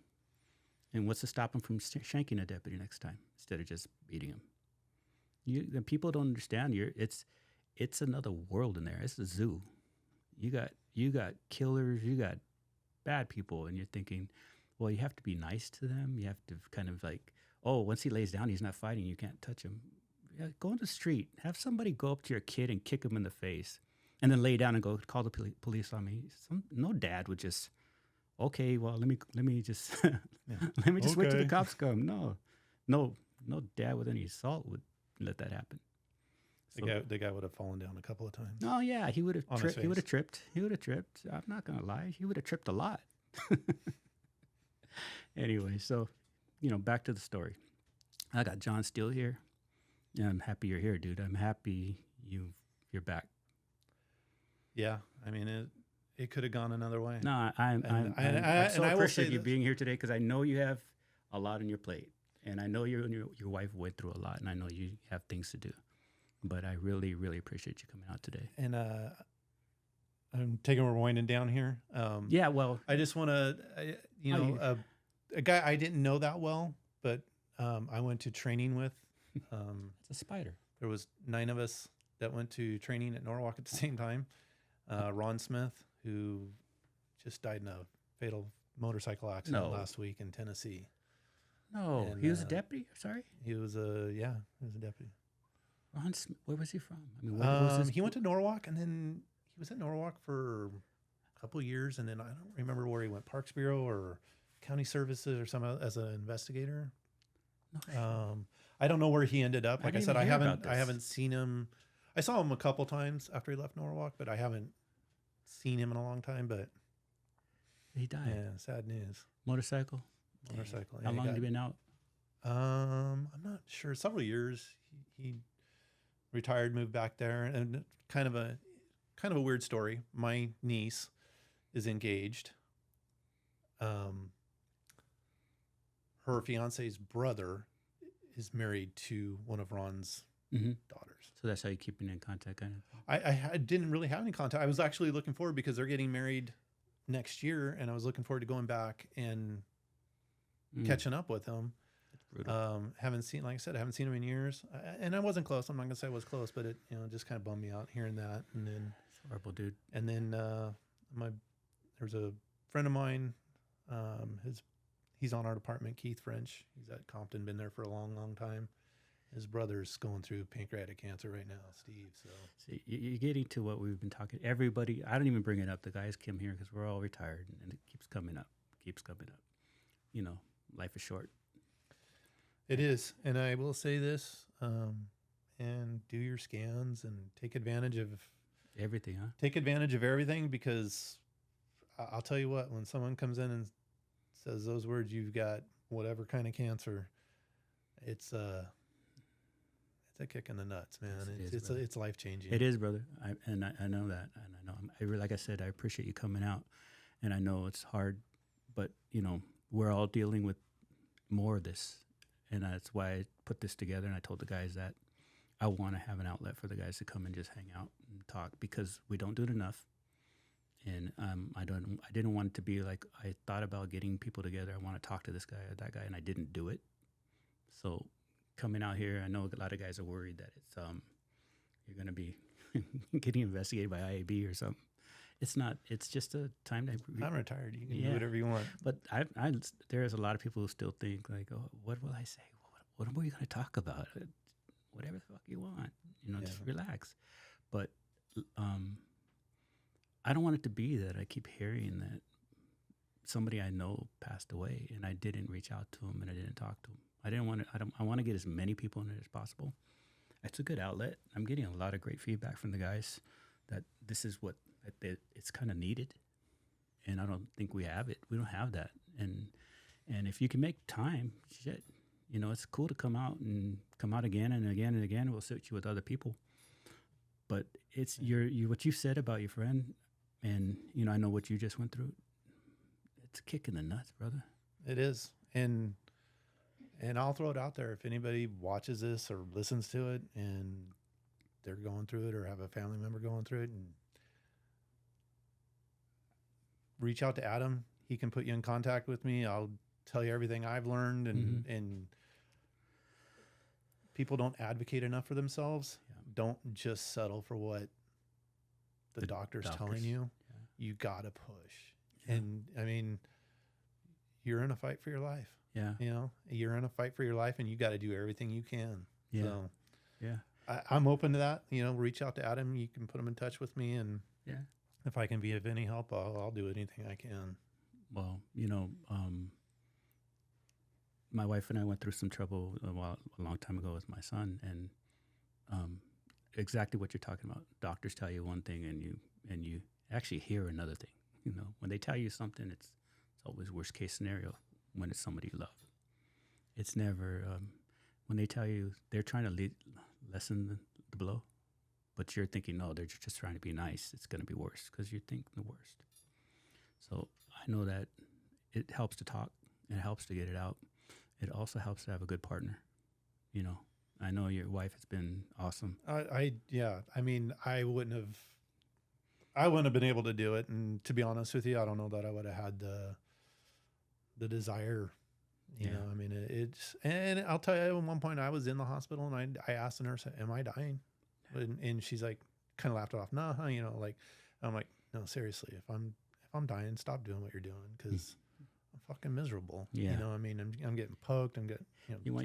And what's to stop him from shanking a deputy next time instead of just beating him? The people don't understand. It's another world in there. It's a zoo. You got killers. You got bad people, and you're thinking, well, you have to be nice to them. You have to kind of like, oh, once he lays down, he's not fighting. You can't touch him. Yeah, go on the street. Have somebody go up to your kid and kick him in the face, and then lay down and go call the police on me. No dad would just, okay, well, let me just let me just wait till the cops come. No dad with any assault would let that happen. The guy would have fallen down a couple of times. Oh yeah, he would have tripped. He would have tripped. I'm not gonna lie, he would have tripped a lot. Anyway, so back to the story. I got John Steele here. Yeah, I'm happy you're here, dude. I'm happy you're back. Yeah, I mean it could have gone another way. No, I'm so appreciative you being here today because I know you have a lot on your plate. And I know you and your wife went through a lot, and I know you have things to do. But I really, really appreciate you coming out today. And I'm taking we're winding down here. Yeah, well, I just want to, a guy I didn't know that well, but I went to training with. It's a spider. There was 9 of us that went to training at Norwalk at the same time. Ron Smith, who just died in a fatal motorcycle accident last week in Tennessee. No, he was a deputy. Sorry, he was a deputy. Ron Smith, where was he from? I mean, what was his... He went to Norwalk, and then he was at Norwalk for a couple of years, and then I don't remember where he went. Parks Bureau or County Services or some as an investigator. No. I don't know where he ended up. Like I said, I haven't seen him. I saw him a couple times after he left Norwalk, but I haven't seen him in a long time. But he died. Yeah, sad news. Motorcycle. How long had he been out? I'm not sure. Several years. He retired, moved back there, and kind of a weird story. My niece is engaged. Her fiance's brother is married to one of Ron's daughters. So that's how you're keeping in contact, kind of. I didn't really have any contact. I was actually looking forward because they're getting married next year, and I was looking forward to going back and catching up with him. Haven't seen, like I said, I haven't seen him in years, and I wasn't close. I'm not gonna say I was close, but it just kind of bummed me out hearing that. And then it's horrible, dude. And then there's a friend of mine. He's on our department, Keith French. He's at Compton, been there for a long, long time. His brother's going through pancreatic cancer right now, Steve. So see, you're getting to what we've been talking. Everybody, I don't even bring it up. The guys come here because we're all retired, and it keeps coming up. Life is short. It is, and I will say this: and do your scans and take advantage of everything. Huh? Take advantage of everything, because I'll tell you what: when someone comes in and says those words, "You've got whatever kind of cancer," it's a kick in the nuts, man. It's life changing. It is, brother. I know that, and I know. Like I said, I appreciate you coming out, and I know it's hard, but we're all dealing with more of this. And that's why I put this together. And I told the guys that I want to have an outlet for the guys to come and just hang out and talk, because we don't do it enough. And I didn't want it to be like, I thought about getting people together. I want to talk to this guy or that guy, and I didn't do it. So coming out here, I know a lot of guys are worried that it's you're going to be getting investigated by IAB or something. It's not. It's just a time that I'm retired. You can do whatever you want. But there's a lot of people who still think like, oh, what will I say? What are we going to talk about? Whatever the fuck you want. Just relax. But I don't want it to be that I keep hearing that somebody I know passed away, and I didn't reach out to him, and I didn't talk to him. I want to get as many people in it as possible. It's a good outlet. I'm getting a lot of great feedback from the guys that this is what it's kind of needed, and I don't think we have it. We don't have that, and if you can make time, shit, it's cool to come out again and again and again. We'll sit you with other people, but it's what you said about your friend, and I know what you just went through. It's a kick in the nuts, brother. It is, and I'll throw it out there. If anybody watches this or listens to it and they're going through it or have a family member going through it, and reach out to Adam. He can put you in contact with me. I'll tell you everything I've learned, and people don't advocate enough for themselves. Yeah. Don't just settle for what the doctor's telling you. Yeah. You got to push. Yeah. And I mean, you're in a fight for your life. Yeah. You're in a fight for your life, and you got to do everything you can. Yeah. So yeah. I'm open to that. Reach out to Adam. You can put him in touch with me, and if I can be of any help, I'll do anything I can. Well, my wife and I went through some trouble a long time ago with my son, and exactly what you're talking about. Doctors tell you one thing, and you actually hear another thing. When they tell you something, it's always worst case scenario when it's somebody you love. It's never when they tell you they're trying to lessen the blow, but you're thinking, no, they're just trying to be nice. It's going to be worse because you think the worst. So I know that it helps to talk, and it helps to get it out. It also helps to have a good partner. I know your wife has been awesome. I mean, I wouldn't have been able to do it. And to be honest with you, I don't know that I would have had the desire. You know, I mean, and I'll tell you, at one point I was in the hospital, and I asked the nurse, "Am I dying?" And she's like, kind of laughed it off. No, I'm like, no, seriously, if I'm dying, stop doing what you're doing, because I'm fucking miserable. Yeah. I mean, I'm getting poked. I'm getting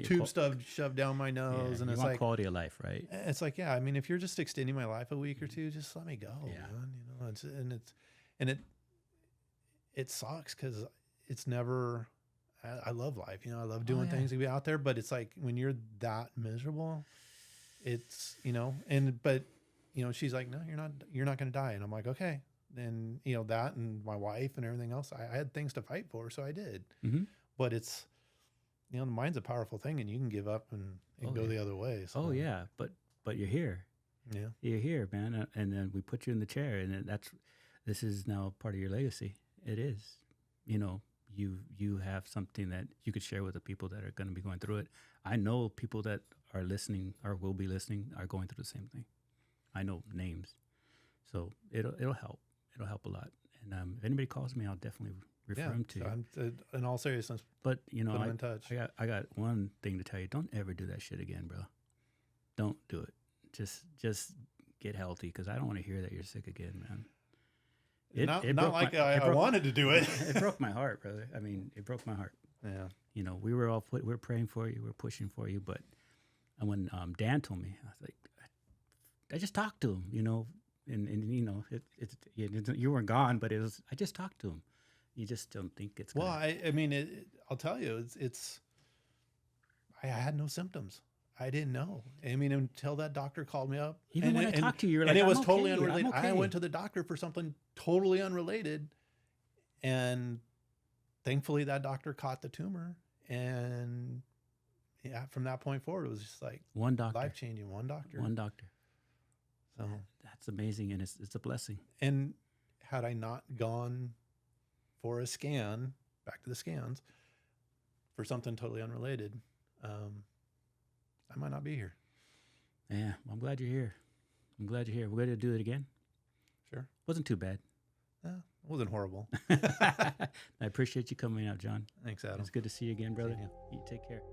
tube stuff shoved down my nose, and it's like quality of life, right? It's like, I mean, if you're just extending my life a week or two, just let me go, man. It sucks because it's never. I love life, I love doing things to be out there, but it's like when you're that miserable, it's but she's like, no, you're not going to die, and I'm like, okay. And that, and my wife and everything else, I had things to fight for, so I did. Mm-hmm. But it's the mind's a powerful thing, and you can give up and go the other way. So. Oh yeah, but you're here. Yeah, you're here, man, and then we put you in the chair, and this is now part of your legacy. It is, you have something that you could share with the people that are going to be going through it. I know people that are listening or will be listening are going through the same thing. I know names, so it'll help. It'll help a lot. And if anybody calls me, I'll definitely refer them to you. In all seriousness, but put them in touch. I got one thing to tell you: don't ever do that shit again, bro. Don't do it. Just get healthy, because I don't want to hear that you're sick again, man. I wanted to do it. It broke my heart, brother. I mean, it broke my heart. Yeah. We were we're praying for you, we're pushing for you, but when Dan told me, I was like, I just talked to him, and you weren't gone, but I just talked to him. You just don't think it's well. I mean, I'll tell you, I had no symptoms. I didn't know. I mean, until that doctor called me up. Even when I talked to you, you're like, and it was totally unrelated. Okay. I went to the doctor for something totally unrelated, and thankfully that doctor caught the tumor. And from that point forward, it was just like one doctor, life changing. One doctor. So that's amazing, and it's a blessing. And had I not gone for a scan, back to the scans, for something totally unrelated, I might not be here. Yeah, I'm glad you're here. We're going to do it again. Sure. Wasn't too bad. No, it wasn't horrible. I appreciate you coming out, John. Thanks, Adam. It's good to see you again, brother. You take care.